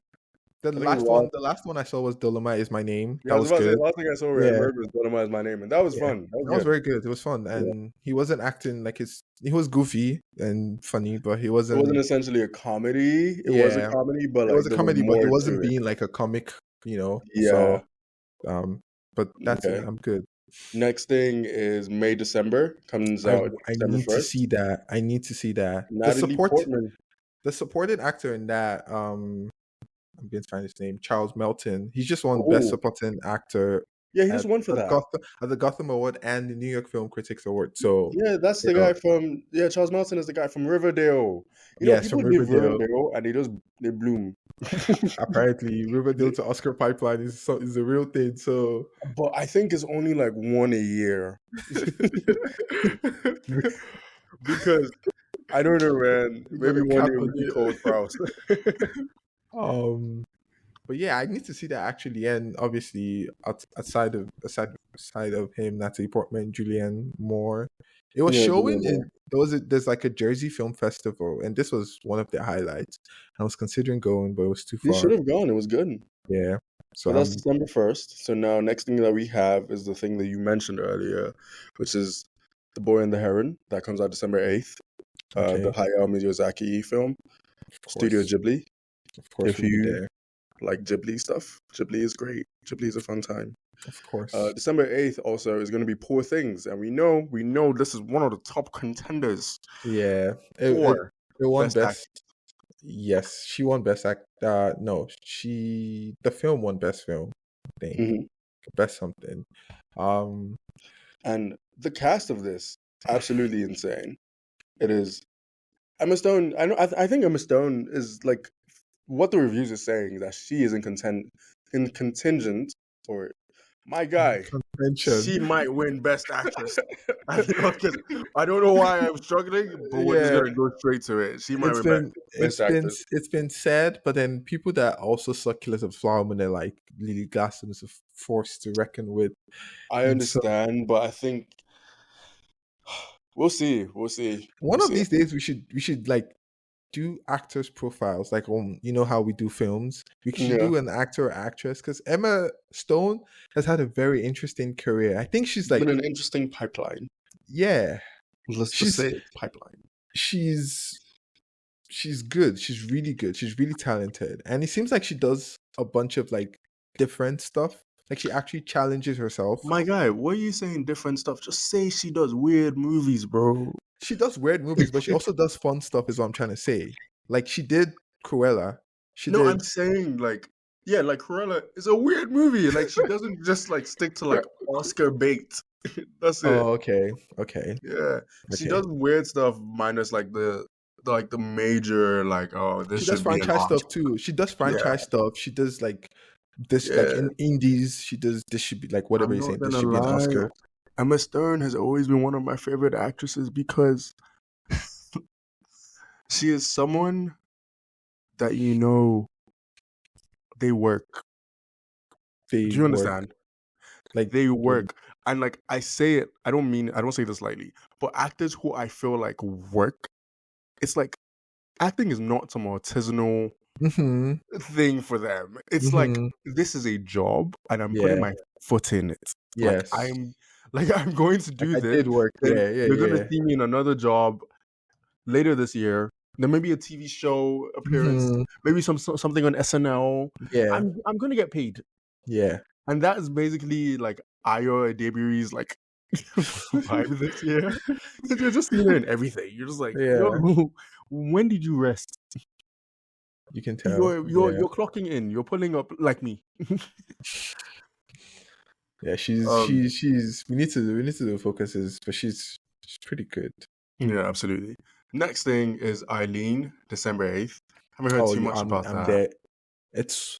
Speaker 2: the
Speaker 1: I think
Speaker 2: last
Speaker 1: last,
Speaker 2: one, I saw was Dolomite is my name.
Speaker 1: yeah,
Speaker 2: That
Speaker 1: I was
Speaker 2: was
Speaker 1: about to say,
Speaker 2: good.
Speaker 1: last thing I saw Eddie
Speaker 2: Yeah,
Speaker 1: Murphy was Dolomite is My Name, and that was
Speaker 2: yeah,
Speaker 1: fun. That was
Speaker 2: that was
Speaker 1: good.
Speaker 2: very good. It was fun,
Speaker 1: Yeah.
Speaker 2: and he wasn't acting like he was goofy and funny, but he
Speaker 1: It wasn't
Speaker 2: wasn't.
Speaker 1: essentially a comedy. It was a
Speaker 2: Yeah,
Speaker 1: comedy, but
Speaker 2: it was
Speaker 1: like
Speaker 2: a
Speaker 1: there was
Speaker 2: comedy, but it
Speaker 1: more
Speaker 2: wasn't
Speaker 1: to it.
Speaker 2: being like a comic.
Speaker 1: Yeah.
Speaker 2: So but that's it.
Speaker 1: Okay.
Speaker 2: I'm good.
Speaker 1: Next thing is May December. Comes out
Speaker 2: I
Speaker 1: December
Speaker 2: need to
Speaker 1: 1st.
Speaker 2: see that. I need to see that.
Speaker 1: Natalie Portman.
Speaker 2: The supporting actor in that, I'm going to find his name, Charles Melton. He's just won Best
Speaker 1: Oh,
Speaker 2: Supporting Actor
Speaker 1: yeah, he
Speaker 2: at
Speaker 1: just won for that.
Speaker 2: The Gotham Award and the New York Film Critics Award. So,
Speaker 1: Yeah, that's
Speaker 2: you
Speaker 1: the
Speaker 2: know,
Speaker 1: guy from. Yeah, Charles Melton is the guy from Riverdale.
Speaker 2: yes,
Speaker 1: People
Speaker 2: from
Speaker 1: leave
Speaker 2: Riverdale.
Speaker 1: Riverdale and they bloom.
Speaker 2: Apparently, Riverdale to Oscar pipeline is a real thing. So,
Speaker 1: But I think it's only like one a year. Because I don't know, man.
Speaker 2: we got
Speaker 1: Maybe
Speaker 2: a
Speaker 1: one
Speaker 2: cap
Speaker 1: year
Speaker 2: on
Speaker 1: would be Cole
Speaker 2: it.
Speaker 1: Sprouse.
Speaker 2: um, But yeah, I need to see that actually, and obviously aside of him, Natalie Portman, Julianne Moore, it was
Speaker 1: Yeah,
Speaker 2: showing
Speaker 1: Julian Moore.
Speaker 2: in there's like a Jersey Film Festival, and this was one of the highlights. I was considering going, but it was too
Speaker 1: You should
Speaker 2: far.
Speaker 1: have gone. It was good.
Speaker 2: Yeah, so
Speaker 1: But that's December 1st. So now, next thing that we have is the thing that you mentioned earlier, which is The Boy and the Heron. That comes out December 8th.
Speaker 2: okay,
Speaker 1: The Hayao Miyazaki film, Studio
Speaker 2: of
Speaker 1: Ghibli.
Speaker 2: course
Speaker 1: If
Speaker 2: we'll be
Speaker 1: you
Speaker 2: there,
Speaker 1: like Ghibli stuff, Ghibli is great. Ghibli is a fun time.
Speaker 2: of course.
Speaker 1: December 8th also is going to be Poor Things. And we know this is one of the top contenders
Speaker 2: Yeah,
Speaker 1: for
Speaker 2: it won
Speaker 1: Best Actor.
Speaker 2: best. Yes, she won best act. No, the film won best film. I think
Speaker 1: Mhm.
Speaker 2: best something. Um,
Speaker 1: And the cast of this, absolutely insane. It is Emma Stone. I think Emma Stone is like what the reviews are saying that she is in contingent or my guy.
Speaker 2: convention.
Speaker 1: She might win Best Actress. I don't know why I'm struggling, but we're just
Speaker 2: Yeah,
Speaker 1: gonna go straight to it. She might win Best Actress.
Speaker 2: it's been said, but then people that also suck killers of flower when they're like Lily Glaston is a force to reckon with,
Speaker 1: I
Speaker 2: and so
Speaker 1: understand, but I think we'll see. We'll see.
Speaker 2: one of these days we should like do actors profiles, like you know how we do films. We should
Speaker 1: Yeah,
Speaker 2: do an actor or actress, because Emma Stone has had a very interesting career. I think she's
Speaker 1: it's been
Speaker 2: like,
Speaker 1: an interesting pipeline.
Speaker 2: yeah,
Speaker 1: Let's just
Speaker 2: she's
Speaker 1: say it's pipeline.
Speaker 2: she's she's good. She's really good. She's really talented, and it seems like she does a bunch of like different stuff. Like she actually challenges herself.
Speaker 1: My guy, what are you saying? Different stuff. Just say she does weird movies, bro.
Speaker 2: She does weird movies, but she also does fun stuff. Is what I'm trying to say. Like she did Cruella. She
Speaker 1: No, I'm
Speaker 2: did.
Speaker 1: saying like, yeah, like Cruella is a weird movie. Like she doesn't just like stick to like Oscar bait. That's it.
Speaker 2: Oh, okay, okay,
Speaker 1: Yeah, she
Speaker 2: okay.
Speaker 1: does weird stuff minus like the major like, oh, this
Speaker 2: She does
Speaker 1: should be an
Speaker 2: franchise
Speaker 1: Oscar.
Speaker 2: stuff too. She does
Speaker 1: Yeah,
Speaker 2: franchise stuff. She does like this, like
Speaker 1: yeah.
Speaker 2: in indies. She does this should be like whatever
Speaker 1: I'm
Speaker 2: you're
Speaker 1: not
Speaker 2: saying. This
Speaker 1: gonna
Speaker 2: should be an
Speaker 1: lie.
Speaker 2: Oscar.
Speaker 1: Emma Stone has always been one of my favorite actresses because she is someone that they work.
Speaker 2: They
Speaker 1: Do you
Speaker 2: work
Speaker 1: understand?
Speaker 2: like
Speaker 1: They
Speaker 2: what?
Speaker 1: work. And like I say it, I don't say this lightly, but actors who I feel like work, it's like acting is not some artisanal
Speaker 2: Mm-hmm.
Speaker 1: thing for them. It's like
Speaker 2: Mm-hmm.
Speaker 1: this is a job and I'm putting
Speaker 2: Yeah.
Speaker 1: my foot in it. Like
Speaker 2: Yes.
Speaker 1: I'm going to
Speaker 2: Like
Speaker 1: do
Speaker 2: I
Speaker 1: this,
Speaker 2: did work.
Speaker 1: then
Speaker 2: Yeah. Yeah.
Speaker 1: you're gonna
Speaker 2: Yeah.
Speaker 1: see me in another job later this year. There may be a TV show appearance,
Speaker 2: Mm-hmm.
Speaker 1: maybe something on SNL.
Speaker 2: Yeah.
Speaker 1: I'm gonna get paid.
Speaker 2: Yeah.
Speaker 1: And that is basically like Ayo Edebiri's like vibe this year. Because you're just seeing her in everything. You're just like,
Speaker 2: Yeah.
Speaker 1: yo, when did you rest?
Speaker 2: You can tell.
Speaker 1: You're
Speaker 2: Yeah.
Speaker 1: clocking in. You're pulling up like me.
Speaker 2: Yeah. She's
Speaker 1: Um,
Speaker 2: she's she's. We need to do focuses, but she's pretty good.
Speaker 1: yeah, absolutely. Next thing is Eileen, December 8th. Haven't heard
Speaker 2: Oh,
Speaker 1: too much about
Speaker 2: I'm
Speaker 1: that.
Speaker 2: there. It's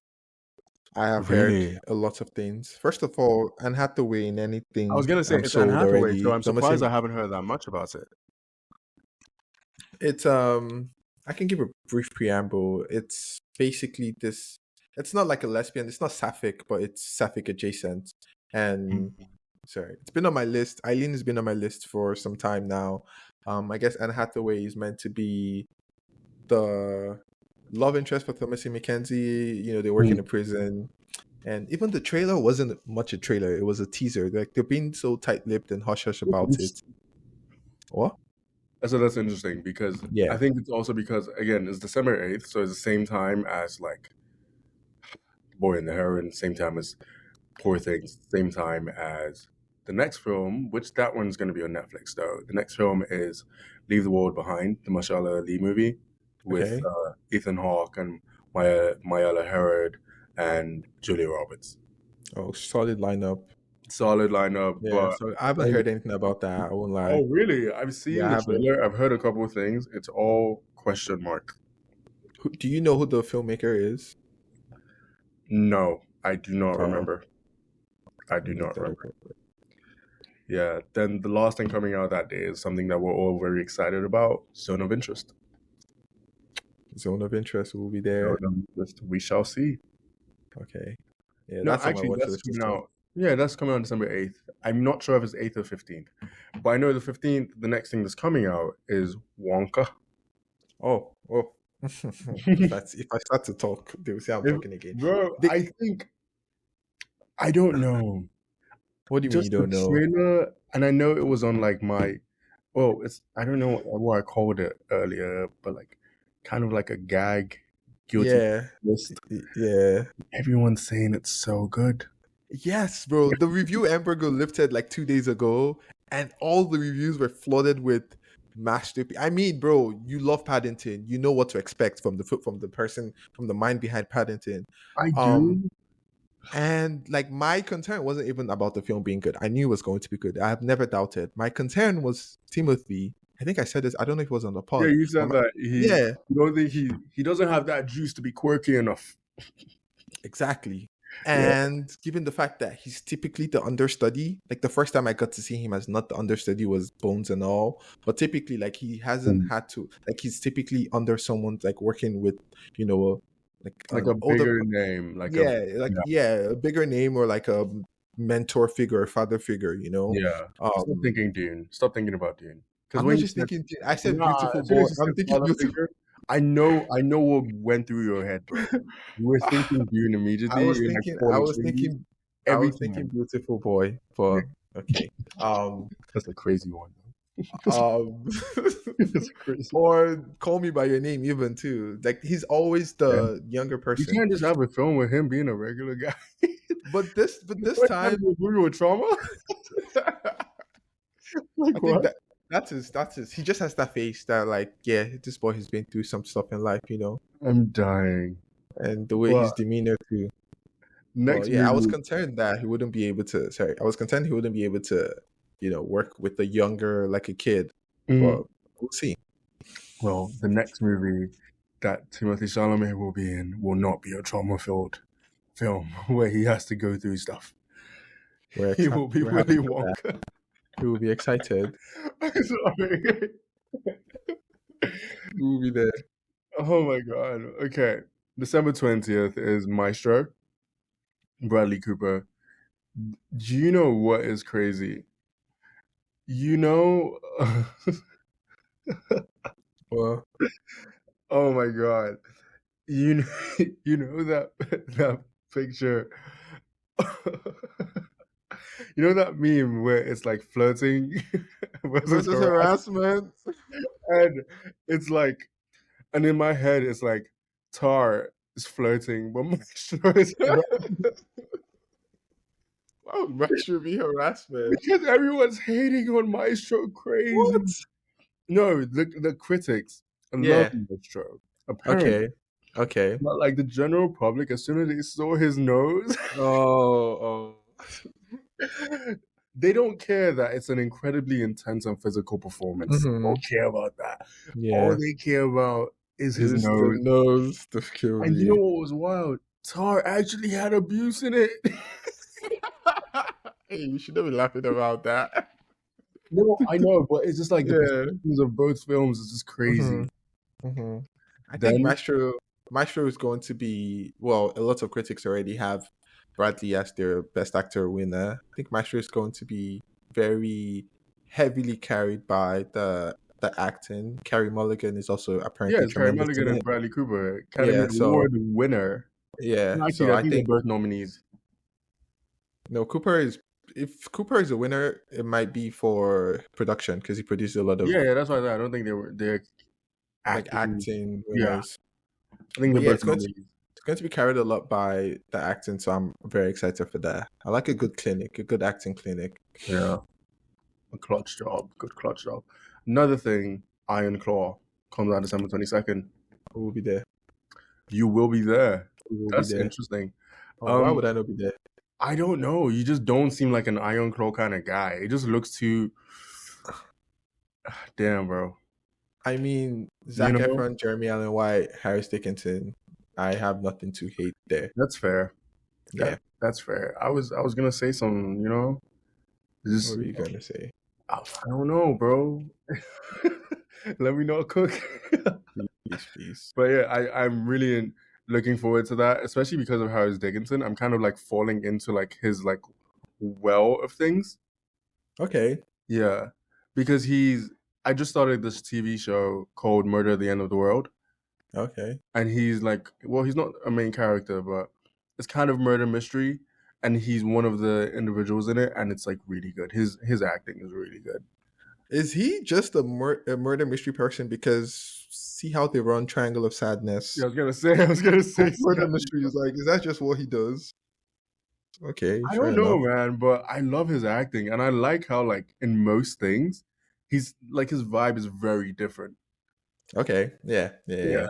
Speaker 2: I have heard
Speaker 1: Really?
Speaker 2: a lot of things. First of all, Anne Hathaway in
Speaker 1: I was
Speaker 2: anything,
Speaker 1: gonna say
Speaker 2: I'm
Speaker 1: it's Anne
Speaker 2: sold
Speaker 1: Hathaway, so
Speaker 2: already.
Speaker 1: I'm surprised I haven't heard that much about it.
Speaker 2: It's I can give a brief preamble. It's basically this. It's not like a lesbian. It's not sapphic, but it's sapphic adjacent. And sorry, it's been on my list. Eileen has been on my list for some time now. I guess Anne Hathaway is meant to be the love interest for Thomasin McKenzie. You know, they work in a prison. And even the trailer wasn't much a trailer. It was a teaser. Like they're being so tight-lipped and hush-hush about it. What?
Speaker 1: So that's interesting because
Speaker 2: Yeah.
Speaker 1: I think it's also because again it's December 8th, so it's the same time as like Boy and the Heron, same time as Poor Things, same time as the next film, which that one's going to be on Netflix though. The next film is Leave the World Behind, the Mahershala Ali movie with
Speaker 2: Okay.
Speaker 1: Ethan Hawke and Mayala Herod and Julia Roberts.
Speaker 2: Oh, solid lineup.
Speaker 1: Solid lineup,
Speaker 2: Yeah.
Speaker 1: but
Speaker 2: So I haven't heard anything about that. I won't lie.
Speaker 1: oh really? I've
Speaker 2: Yeah,
Speaker 1: seen
Speaker 2: I
Speaker 1: the
Speaker 2: haven't.
Speaker 1: trailer. I've heard a couple of things. It's all question mark.
Speaker 2: Do you know who the filmmaker is?
Speaker 1: No, I do not
Speaker 2: Oh,
Speaker 1: remember. I
Speaker 2: let
Speaker 1: do
Speaker 2: me look
Speaker 1: not
Speaker 2: that up.
Speaker 1: remember. Yeah, then the last thing coming out that day is something that we're all very excited about. Zone of Interest.
Speaker 2: Zone of Interest will be
Speaker 1: Zone
Speaker 2: there.
Speaker 1: of Interest. We shall see.
Speaker 2: Okay. Yeah,
Speaker 1: No,
Speaker 2: that's on my
Speaker 1: actually,
Speaker 2: watch
Speaker 1: that's
Speaker 2: list as
Speaker 1: coming
Speaker 2: well.
Speaker 1: out. Yeah, that's coming out December 8th. I'm not sure if it's 8th or 15th. But I know the 15th, the next thing that's coming out is Wonka.
Speaker 2: Oh. If I start to talk, they will say I'm talking again.
Speaker 1: Bro,
Speaker 2: They,
Speaker 1: I think, I don't know.
Speaker 2: what do you mean you
Speaker 1: Just the
Speaker 2: don't know?
Speaker 1: trailer, and I know it was on like I don't know what I called it earlier, but like kind of like a gag, guilty
Speaker 2: Yeah.
Speaker 1: list.
Speaker 2: Yeah.
Speaker 1: Everyone's saying it's so good.
Speaker 2: Yes, bro. The review embargo lifted like 2 days ago, and all the reviews were flooded with masterpiece. I mean, bro, you love Paddington. You know what to expect from the mind behind Paddington.
Speaker 1: I
Speaker 2: Um,
Speaker 1: do.
Speaker 2: and like my concern wasn't even about the film being good. I knew it was going to be good. I have never doubted. My concern was Timothy. I think I said this. I don't know if it was on the
Speaker 1: Yeah,
Speaker 2: pod.
Speaker 1: you said that
Speaker 2: Yeah,
Speaker 1: you don't think he doesn't have that juice to be quirky enough.
Speaker 2: exactly.
Speaker 1: Yeah.
Speaker 2: And given the fact that he's typically the understudy, like the first time I got to see him as not the understudy was Bones and all, but typically like he hasn't had to, like he's typically under someone like working with, you know, like
Speaker 1: Like
Speaker 2: an
Speaker 1: a
Speaker 2: older,
Speaker 1: bigger name,
Speaker 2: a bigger name or like a mentor figure, father figure, you know.
Speaker 1: yeah. Stop thinking Dune. Stop thinking about Dune. Because
Speaker 2: I'm
Speaker 1: when
Speaker 2: not
Speaker 1: you
Speaker 2: just
Speaker 1: said
Speaker 2: thinking. I said beautiful
Speaker 1: as soon
Speaker 2: boy.
Speaker 1: as you
Speaker 2: I'm
Speaker 1: said
Speaker 2: thinking
Speaker 1: father
Speaker 2: beautiful.
Speaker 1: figure, I know what went through your head, bro. You were thinking Dune
Speaker 2: I
Speaker 1: immediately.
Speaker 2: was
Speaker 1: You're like
Speaker 2: thinking, I
Speaker 1: falling
Speaker 2: was
Speaker 1: crazy
Speaker 2: thinking, I
Speaker 1: every
Speaker 2: was thinking
Speaker 1: time.
Speaker 2: Beautiful Boy,
Speaker 1: Yeah,
Speaker 2: but okay.
Speaker 1: that's a crazy one.
Speaker 2: Um,
Speaker 1: That's a crazy one.
Speaker 2: or Call Me by Your Name, even too. Like he's always
Speaker 1: Yeah.
Speaker 2: the younger
Speaker 1: You
Speaker 2: person.
Speaker 1: can't just have a film with him being a regular guy.
Speaker 2: But this
Speaker 1: What kind
Speaker 2: time,
Speaker 1: of a movie with trauma?
Speaker 2: I
Speaker 1: Like
Speaker 2: think
Speaker 1: what?
Speaker 2: that is he just has that face that like, yeah, this boy has been through some stuff in life,
Speaker 1: I'm dying.
Speaker 2: and the way
Speaker 1: But
Speaker 2: his demeanor too. But
Speaker 1: next
Speaker 2: yeah, I was
Speaker 1: movie,
Speaker 2: concerned that he wouldn't be able to. Sorry, I was concerned he wouldn't be able to, work with the younger like a kid.
Speaker 1: mm,
Speaker 2: But we'll see.
Speaker 1: well, the next movie that Timothy Chalamet will be in will not be a trauma-filled film where he has to go through stuff. He will be
Speaker 2: We're
Speaker 1: Willy
Speaker 2: happy for that.
Speaker 1: Wonka.
Speaker 2: He will be excited.
Speaker 1: I'm sorry.
Speaker 2: We will be there.
Speaker 1: Oh my god. Okay. December 20th is Maestro, Bradley Cooper. Do you know what is crazy? You know,
Speaker 2: Well,
Speaker 1: oh my god. You know, you know that picture. You know that meme where it's like flirting versus
Speaker 2: versus
Speaker 1: harassment,
Speaker 2: harassment.
Speaker 1: and it's like, and in my head it's like Tar is flirting, but Maestro is
Speaker 2: Why would Maestro be harassment?
Speaker 1: because everyone's hating on Maestro crazy.
Speaker 2: What?
Speaker 1: No, the critics love
Speaker 2: Yeah.
Speaker 1: Maestro apparently,
Speaker 2: Okay. Okay.
Speaker 1: but like the general public, as soon as they saw his nose.
Speaker 2: Oh.
Speaker 1: They don't care that it's an incredibly intense and physical performance. They
Speaker 2: Hmm.
Speaker 1: don't care about that. All
Speaker 2: Yeah.
Speaker 1: they care about is his
Speaker 2: Is the
Speaker 1: nose.
Speaker 2: nose to kill
Speaker 1: And you know
Speaker 2: me?
Speaker 1: what was wild? Tar actually had abuse in it.
Speaker 2: Hey, you shouldn't be laughing about that.
Speaker 1: No, I know, but it's just like the
Speaker 2: Yeah.
Speaker 1: perceptions of both films is just
Speaker 2: Hmm.
Speaker 1: crazy.
Speaker 2: Hmm. I think
Speaker 1: Then,
Speaker 2: Maestro is going to be, well, a lot of critics already have Bradley as their best actor winner. I think Maestro is going to be very heavily carried by the acting. Carrie Mulligan is also
Speaker 1: yeah,
Speaker 2: apparently
Speaker 1: it's Carey
Speaker 2: tremendous in
Speaker 1: Mulligan and
Speaker 2: it.
Speaker 1: Bradley Cooper, Academy
Speaker 2: Yeah, so
Speaker 1: Award winner.
Speaker 2: yeah,
Speaker 1: Actually,
Speaker 2: so
Speaker 1: I
Speaker 2: I
Speaker 1: think they're
Speaker 2: think
Speaker 1: both nominees.
Speaker 2: no, Cooper is, if Cooper is a winner, it might be for production because he produced a lot of
Speaker 1: Yeah, that's why I don't think they're
Speaker 2: like
Speaker 1: acting.
Speaker 2: acting
Speaker 1: Yeah,
Speaker 2: winners.
Speaker 1: I think
Speaker 2: But
Speaker 1: they're
Speaker 2: yeah,
Speaker 1: both nominees.
Speaker 2: it's going to be carried a lot by the acting, so I'm very excited for that. I like a good clinic, a good acting clinic.
Speaker 1: Yeah. A clutch job. Good clutch job. Another thing, Iron Claw comes out December 22nd.
Speaker 2: We will be there.
Speaker 1: You will be there.
Speaker 2: We will be
Speaker 1: That's
Speaker 2: there.
Speaker 1: interesting.
Speaker 2: Oh, why would I not be there?
Speaker 1: I don't know. You just don't seem like an Iron Claw kind of guy. It just looks too damn, bro.
Speaker 2: I mean,
Speaker 1: You
Speaker 2: Zac
Speaker 1: know?
Speaker 2: Efron, Jeremy Allen White, Harris Dickinson. I have nothing to hate there.
Speaker 1: That's fair.
Speaker 2: Yeah.
Speaker 1: That's fair. I was gonna say something,
Speaker 2: What
Speaker 1: just
Speaker 2: were you going to say?
Speaker 1: I don't know, bro. Let me not cook.
Speaker 2: Please, please.
Speaker 1: But yeah, I'm really looking forward to that, especially because of Harris Dickinson. I'm kind of like falling into like his like well of things.
Speaker 2: Okay.
Speaker 1: Yeah, because I just started this TV show called Murder at the End of the World,
Speaker 2: Okay.
Speaker 1: and he's like, well, he's not a main character, but it's kind of murder mystery, and he's one of the individuals in it, and it's like really good. His acting is really good.
Speaker 2: Is he just a murder mystery person? Because see how they run Triangle of Sadness.
Speaker 1: Yeah, I was gonna say,
Speaker 2: Murder mystery is like, is that just what he does? Okay,
Speaker 1: I
Speaker 2: fair
Speaker 1: don't know,
Speaker 2: enough.
Speaker 1: man, but I love his acting, and I like how like in most things, he's like his vibe is very different.
Speaker 2: Okay, yeah, yeah, yeah.
Speaker 1: Yeah,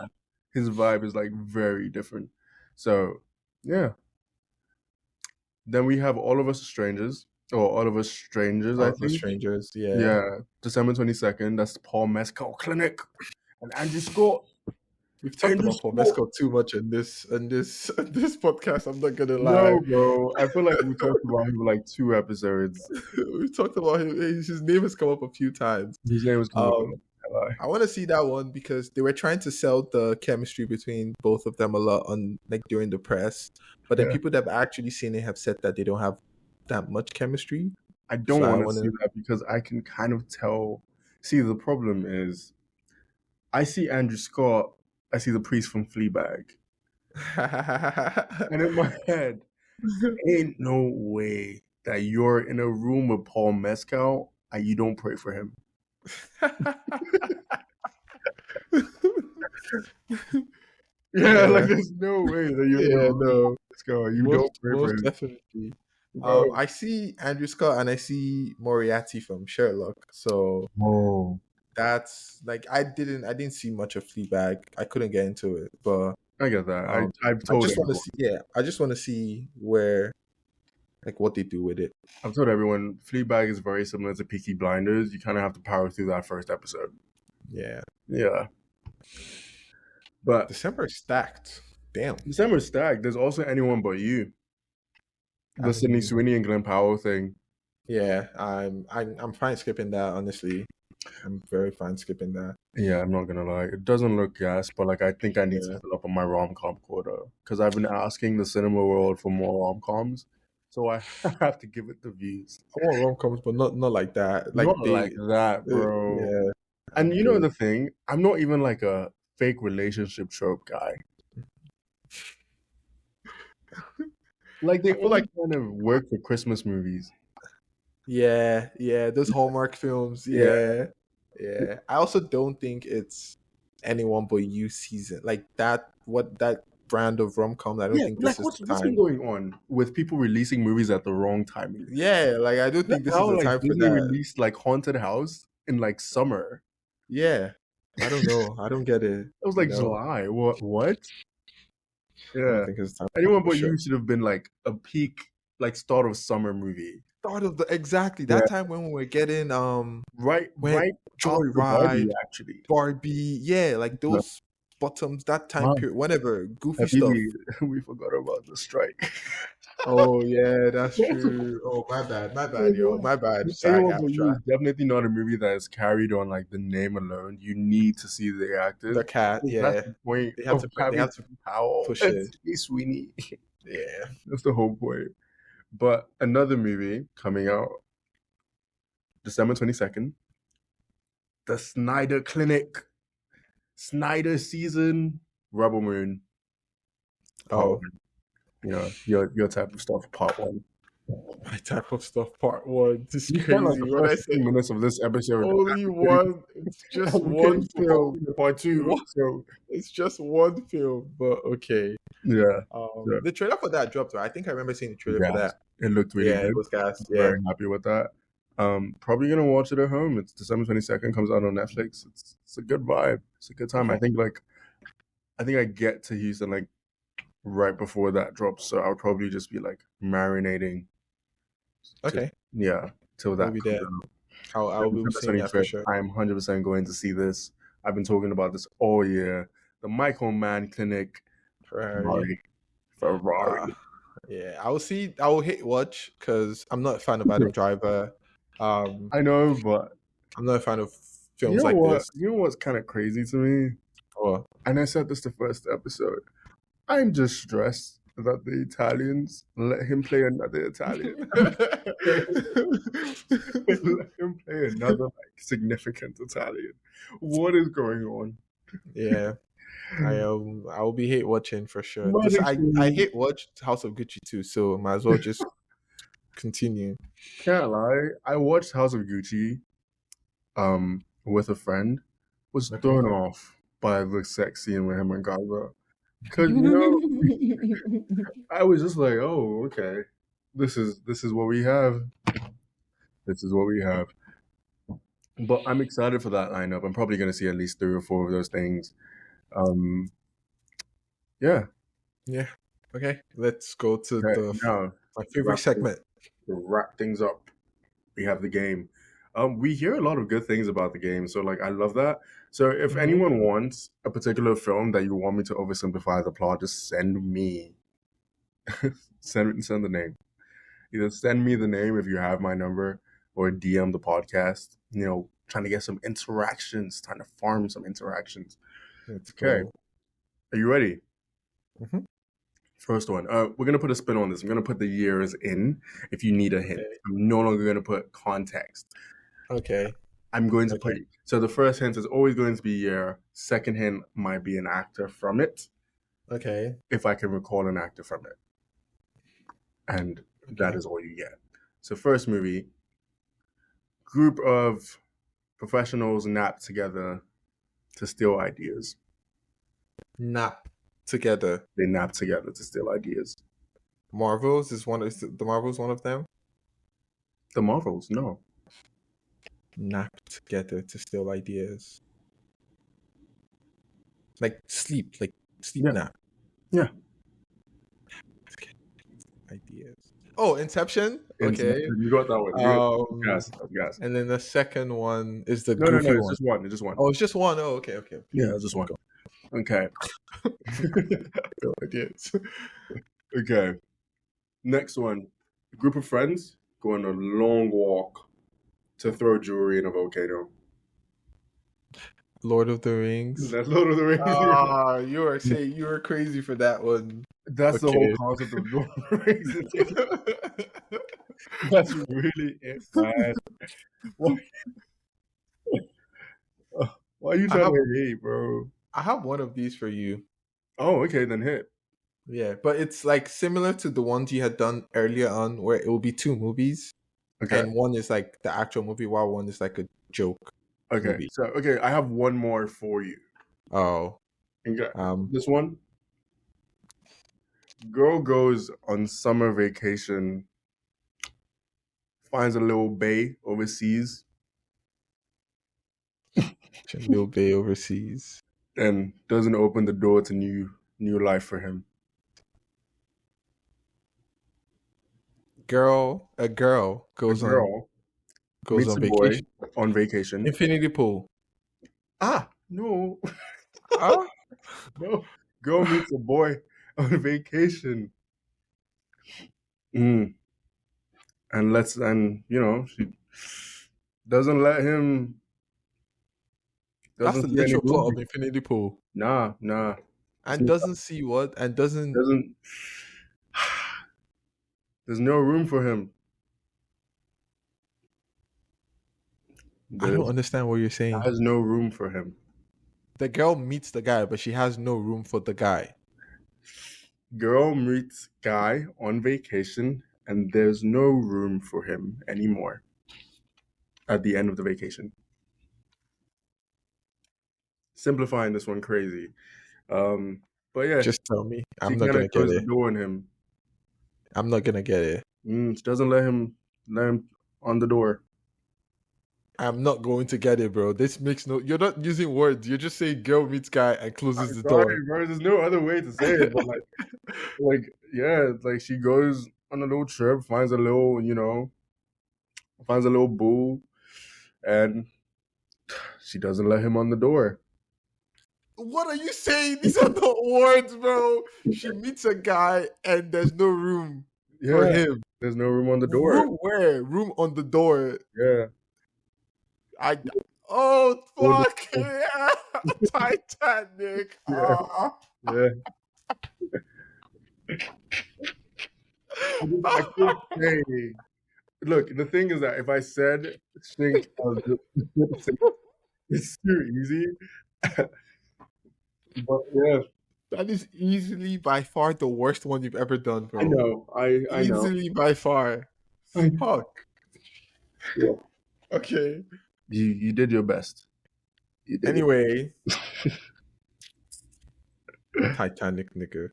Speaker 1: his vibe is like very different. So yeah, then we have All of Us Strangers, or All of Us Strangers, I
Speaker 2: All the
Speaker 1: think.
Speaker 2: strangers, yeah.
Speaker 1: Yeah, December 22nd. That's Paul Mescal Clinic and Andrew Scott.
Speaker 2: We've talked
Speaker 1: Andrew
Speaker 2: about Paul
Speaker 1: Scott.
Speaker 2: Mescal too much in this podcast. I'm not gonna lie.
Speaker 1: No, bro. I feel like we talked about him for like 2 episodes.
Speaker 2: We've talked about him. His name has come up a few times.
Speaker 1: His name was coming
Speaker 2: Um,
Speaker 1: up. Hello.
Speaker 2: I want to see that one because they were trying to sell the chemistry between both of them a lot on like during the press, but then
Speaker 1: Yeah.
Speaker 2: people that have actually seen it have said that they don't have that much chemistry.
Speaker 1: I don't
Speaker 2: So I
Speaker 1: want to
Speaker 2: want
Speaker 1: see
Speaker 2: to.
Speaker 1: that because I can kind of tell. See, the problem is I see Andrew Scott I see the priest from Fleabag. And in my head, ain't no way that you're in a room with Paul Mescal and you don't pray for him. Yeah, like
Speaker 2: Yeah,
Speaker 1: there's no way that you're in a
Speaker 2: yeah,
Speaker 1: room with Paul
Speaker 2: no,
Speaker 1: Mescal and you don't pray for
Speaker 2: most
Speaker 1: him.
Speaker 2: definitely.
Speaker 1: Bro.
Speaker 2: I see Andrew Scott and I see Moriarty from Sherlock, so
Speaker 1: Oh,
Speaker 2: that's like I didn't see much of Fleabag. I couldn't get into it, but
Speaker 1: I get that.
Speaker 2: um,
Speaker 1: I've
Speaker 2: I
Speaker 1: told
Speaker 2: just want to
Speaker 1: everyone.
Speaker 2: see. Yeah, I just want to see where like what they do with it.
Speaker 1: I've told everyone Fleabag is very similar to Peaky Blinders. You kind of have to power through that first episode.
Speaker 2: Yeah,
Speaker 1: Yeah, but
Speaker 2: December is stacked. Damn,
Speaker 1: December stacked. There's also Anyone But You, the
Speaker 2: haven't
Speaker 1: Sydney
Speaker 2: even.
Speaker 1: Sweeney and Glenn Powell thing.
Speaker 2: Yeah, I'm fine skipping that. Honestly, I'm very fine skipping that.
Speaker 1: Yeah, I'm not gonna lie. It doesn't look gas, but like I think I need to
Speaker 2: Yeah,
Speaker 1: fill up on my rom com quota because I've been asking the cinema world for more rom coms, so I have to give it the views.
Speaker 2: I want rom coms, but not like that.
Speaker 1: Not
Speaker 2: Like
Speaker 1: like that, bro.
Speaker 2: yeah,
Speaker 1: And
Speaker 2: I'm
Speaker 1: you know
Speaker 2: good.
Speaker 1: the thing, I'm not even like a fake relationship trope guy. Like they
Speaker 2: I feel
Speaker 1: only
Speaker 2: like
Speaker 1: kind of work for Christmas movies.
Speaker 2: yeah, those Hallmark films.
Speaker 1: Yeah,
Speaker 2: Yeah, yeah. I also don't think it's anyone but you season like that. What that brand of rom com? I don't
Speaker 1: yeah.
Speaker 2: think
Speaker 1: Like
Speaker 2: this is the
Speaker 1: what's been
Speaker 2: time.
Speaker 1: going on with people releasing movies at the wrong timing?
Speaker 2: Yeah, like I don't
Speaker 1: You
Speaker 2: think
Speaker 1: know
Speaker 2: this is
Speaker 1: how
Speaker 2: the
Speaker 1: like
Speaker 2: time for
Speaker 1: Disney
Speaker 2: that.
Speaker 1: released like Haunted House in like summer?
Speaker 2: Yeah, I don't know. I don't get it.
Speaker 1: It was
Speaker 2: You
Speaker 1: like
Speaker 2: know,
Speaker 1: July. What?
Speaker 2: I don't
Speaker 1: Yeah.
Speaker 2: think it's time
Speaker 1: Anyone
Speaker 2: for
Speaker 1: But
Speaker 2: sure.
Speaker 1: You should have been like a peak, like start of summer movie.
Speaker 2: Start of the exactly
Speaker 1: Yeah.
Speaker 2: that time when we were getting when
Speaker 1: Right after Barbie,
Speaker 2: Joyride,
Speaker 1: actually.
Speaker 2: Barbie, yeah, like
Speaker 1: Yeah.
Speaker 2: those bottoms, that time
Speaker 1: Wow.
Speaker 2: period, whenever goofy stuff.
Speaker 1: Habibi, we forgot about the strike.
Speaker 2: Oh yeah, that's true. Oh my bad, yo, my bad. Sorry,
Speaker 1: Anyone
Speaker 2: I
Speaker 1: But
Speaker 2: was
Speaker 1: You
Speaker 2: trying.
Speaker 1: is definitely not a movie that is carried on like the name alone. You need to see the actors.
Speaker 2: The cat,
Speaker 1: That's
Speaker 2: yeah,
Speaker 1: the point of
Speaker 2: they
Speaker 1: having
Speaker 2: have to
Speaker 1: Powell
Speaker 2: push
Speaker 1: and
Speaker 2: it.
Speaker 1: Sydney Sweeney.
Speaker 2: Yeah,
Speaker 1: That's the whole point. But another movie coming out December 22nd, The Snyder Clinic, Snyder season, Rebel Moon, part
Speaker 2: oh,
Speaker 1: one. You know, your type of stuff, part one.
Speaker 2: my type of stuff. Part one. This is
Speaker 1: You spent like
Speaker 2: crazy.
Speaker 1: the
Speaker 2: When I
Speaker 1: first
Speaker 2: say
Speaker 1: 15 minutes of this episode
Speaker 2: only one, it's just one
Speaker 1: advocating for
Speaker 2: film.
Speaker 1: part two.
Speaker 2: What?
Speaker 1: So
Speaker 2: It's just one film, but okay.
Speaker 1: yeah, so,
Speaker 2: The trailer for that dropped. Right? I think I remember seeing the trailer for
Speaker 1: yeah,
Speaker 2: that.
Speaker 1: it looked really
Speaker 2: Yeah, it
Speaker 1: good.
Speaker 2: was gas. Yeah.
Speaker 1: Very happy with that. Probably gonna watch it at home. It's December 22nd, comes out on Netflix. It's a good vibe. It's a good time.
Speaker 2: Okay.
Speaker 1: I think I get to Houston like right before that drops, so I'll probably just be like marinating.
Speaker 2: Okay.
Speaker 1: Yeah, till
Speaker 2: I'll
Speaker 1: that
Speaker 2: be
Speaker 1: comes
Speaker 2: there.
Speaker 1: out.
Speaker 2: I'll be
Speaker 1: December
Speaker 2: seeing that for
Speaker 1: 25th,
Speaker 2: sure.
Speaker 1: I am 100% going to see this. I've been talking about this all year. The Michael Mann Clinic,
Speaker 2: Ferrari.
Speaker 1: Ferrari. Ferrari.
Speaker 2: Yeah. I will hit watch because I'm not a fan of Adam Driver.
Speaker 1: I know, but
Speaker 2: I'm not a fan of
Speaker 1: you
Speaker 2: films
Speaker 1: know
Speaker 2: like
Speaker 1: what?
Speaker 2: this.
Speaker 1: You know what's kind of crazy to me?
Speaker 2: Or
Speaker 1: And I said this the first episode. I'm just stressed that the Italians let him play another Italian. Let him play another like significant Italian. What is going on?
Speaker 2: yeah. I will be hate watching for sure. This I
Speaker 1: Medically,
Speaker 2: hate watch House of Gucci too, so might as well just continue.
Speaker 1: can't lie. I watched House of Gucci with a friend, was
Speaker 2: Okay.
Speaker 1: thrown off by the sex scene with him and Gaga. Cause you know, I was just like, oh, okay. This is what we have. This is what we have. But I'm excited for that lineup. I'm probably gonna see at least 3 or 4 of those things. Um yeah.
Speaker 2: Yeah. Okay. Let's go to
Speaker 1: Okay,
Speaker 2: the
Speaker 1: now
Speaker 2: my
Speaker 1: to
Speaker 2: favorite segment.
Speaker 1: wrap things up, we have the game. We hear a lot of good things about the game, so like I love that. So if
Speaker 2: Mhm.
Speaker 1: anyone wants a particular film that you want me to oversimplify the plot, just send me send the name. Either send me the name if you have my number, or DM the podcast. You know, trying to get some interactions, trying to farm some interactions.
Speaker 2: Let's
Speaker 1: Okay,
Speaker 2: go.
Speaker 1: are you ready?
Speaker 2: Mhm.
Speaker 1: First one. We're gonna put a spin on this. I'm gonna put the years in if you need a hint.
Speaker 2: Okay.
Speaker 1: I'm no longer gonna put context.
Speaker 2: Okay.
Speaker 1: I'm going to
Speaker 2: Okay.
Speaker 1: put. So the first hint is always going to be year. Second hint might be an actor from it,
Speaker 2: Okay.
Speaker 1: if I can recall an actor from it, and that
Speaker 2: Okay.
Speaker 1: is all you get. So first movie, group of professionals nap together to steal ideas.
Speaker 2: Nap together.
Speaker 1: They nap together to steal ideas.
Speaker 2: Marvels is one. Is the Marvels one of them?
Speaker 1: The Marvels, no.
Speaker 2: Nap together to steal ideas. Like sleep
Speaker 1: Yeah,
Speaker 2: nap.
Speaker 1: yeah.
Speaker 2: Ideas. Oh, Inception. Okay.
Speaker 1: Inception. You got that one. You got
Speaker 2: Um,
Speaker 1: gas. Gas.
Speaker 2: and then the second one is the
Speaker 1: No, no, no.
Speaker 2: goofy
Speaker 1: It's
Speaker 2: one.
Speaker 1: just one. It's just one.
Speaker 2: Oh, it's just one. Oh, okay, okay.
Speaker 1: Yeah, it's just one. Okay.
Speaker 2: No ideas.
Speaker 1: Okay. Next one. A group of friends go on a long walk to throw jewelry in a volcano.
Speaker 2: Lord of the Rings.
Speaker 1: That's Lord of the Rings.
Speaker 2: Ah, you are crazy for that one.
Speaker 1: That's the whole
Speaker 2: Okay.
Speaker 1: concept of Lord of the Rings. That's really it, man. Why, why are you
Speaker 2: I
Speaker 1: trying
Speaker 2: have
Speaker 1: to hate, bro?
Speaker 2: I have one of these for you.
Speaker 1: Oh, okay, then hit.
Speaker 2: Yeah, but it's like similar to the ones you had done earlier on, where it will be two movies,
Speaker 1: Okay,
Speaker 2: and one is like the actual movie, while one is like a joke
Speaker 1: okay.
Speaker 2: movie.
Speaker 1: So, okay, I have one more for you.
Speaker 2: Oh,
Speaker 1: Okay,
Speaker 2: um,
Speaker 1: this one. Girl goes on summer vacation, finds a little bay overseas,
Speaker 2: Lil Bay overseas.
Speaker 1: and doesn't open the door to new life for him.
Speaker 2: A girl
Speaker 1: A
Speaker 2: goes
Speaker 1: girl meets
Speaker 2: on
Speaker 1: a boy
Speaker 2: vacation.
Speaker 1: on vacation.
Speaker 2: Infinity Pool.
Speaker 1: No,
Speaker 2: Ah,
Speaker 1: no. Girl meets a boy on vacation. Mm. And she doesn't let him.
Speaker 2: that's
Speaker 1: Doesn't
Speaker 2: the
Speaker 1: see any
Speaker 2: literal plot
Speaker 1: room.
Speaker 2: of Infinity Pool.
Speaker 1: Nah.
Speaker 2: And doesn't see what? And doesn't.
Speaker 1: Doesn't. There's no room for him.
Speaker 2: I don't
Speaker 1: There's
Speaker 2: understand what you're saying.
Speaker 1: has no room for him.
Speaker 2: The girl meets the guy, but she has no room for the guy.
Speaker 1: Girl meets guy on vacation, and there's no room for him anymore at the end of the vacation. Simplifying this one crazy. But yeah,
Speaker 2: Just tell me.
Speaker 1: she
Speaker 2: I'm not
Speaker 1: kind
Speaker 2: gonna
Speaker 1: of
Speaker 2: get
Speaker 1: closed the
Speaker 2: it.
Speaker 1: door on him.
Speaker 2: I'm not gonna get it.
Speaker 1: She doesn't let him on the door.
Speaker 2: I'm not going to get it, bro. This makes no. You're not using words. You're just saying girl meets guy and closes
Speaker 1: I'm
Speaker 2: the
Speaker 1: sorry,
Speaker 2: door.
Speaker 1: bro. There's no other way to say it, but yeah, like she goes on a little trip, finds a little, finds a little boo, and she doesn't let him on the door.
Speaker 2: What are you saying? These are not words, bro. She meets a guy and there's no room for
Speaker 1: Yeah,
Speaker 2: him.
Speaker 1: there's no room on the door.
Speaker 2: Room where? Room on the door.
Speaker 1: Yeah.
Speaker 2: I. Oh
Speaker 1: Oh,
Speaker 2: fuck yeah! Titanic.
Speaker 1: yeah,
Speaker 2: Ah.
Speaker 1: yeah. I can't say. Look, the thing is that if I said Shink, I was just say it's too easy. But yeah,
Speaker 2: That is easily by far the worst one you've ever done,
Speaker 1: I
Speaker 2: bro.
Speaker 1: know. I know.
Speaker 2: Easily by far.
Speaker 1: I,
Speaker 2: Fuck.
Speaker 1: yeah.
Speaker 2: Okay.
Speaker 1: You did your best. You did your
Speaker 2: Anyway, Titanic nigga.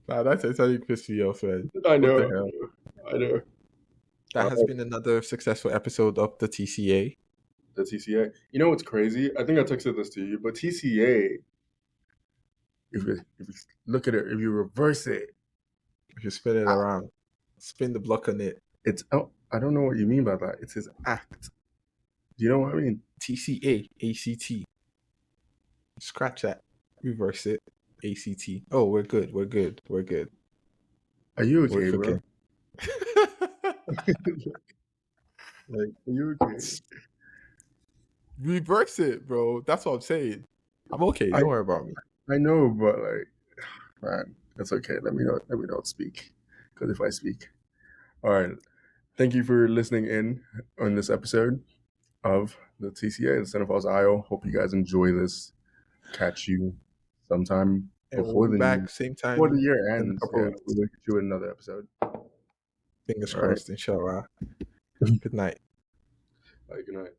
Speaker 2: Nah, that Titanic pissed me off, man.
Speaker 1: I
Speaker 2: What
Speaker 1: know.
Speaker 2: the hell?
Speaker 1: I know.
Speaker 2: That has been another successful episode of the TCA.
Speaker 1: The TCA. You know what's crazy? I think I texted this to you, but TCA, if you look at it, if you reverse it,
Speaker 2: If you spin it around, spin the block on it.
Speaker 1: it's I don't know what you mean by that. It's his act. Do you know what I mean?
Speaker 2: TCA, ACT. Scratch that. Reverse it. ACT. Oh, we're good. We're good. We're good.
Speaker 1: Are you
Speaker 2: We're
Speaker 1: okay, bro?
Speaker 2: cooking.
Speaker 1: Like, are you okay?
Speaker 2: Reverse it, bro. That's what I'm saying. I'm okay. Don't worry about me.
Speaker 1: I know, but like, man, it's okay. Let me not speak, because if I speak, all right. thank you for listening in on this episode of the TCA, the Cinephiles Isle. Hope you guys enjoy this. Catch you sometime
Speaker 2: And we'll
Speaker 1: before
Speaker 2: be back same
Speaker 1: the
Speaker 2: time
Speaker 1: year
Speaker 2: in a
Speaker 1: ends.
Speaker 2: couple of
Speaker 1: Yeah,
Speaker 2: weeks.
Speaker 1: we'll look at you in another episode.
Speaker 2: Fingers
Speaker 1: All right.
Speaker 2: crossed, inshallah. Good night.
Speaker 1: Good night.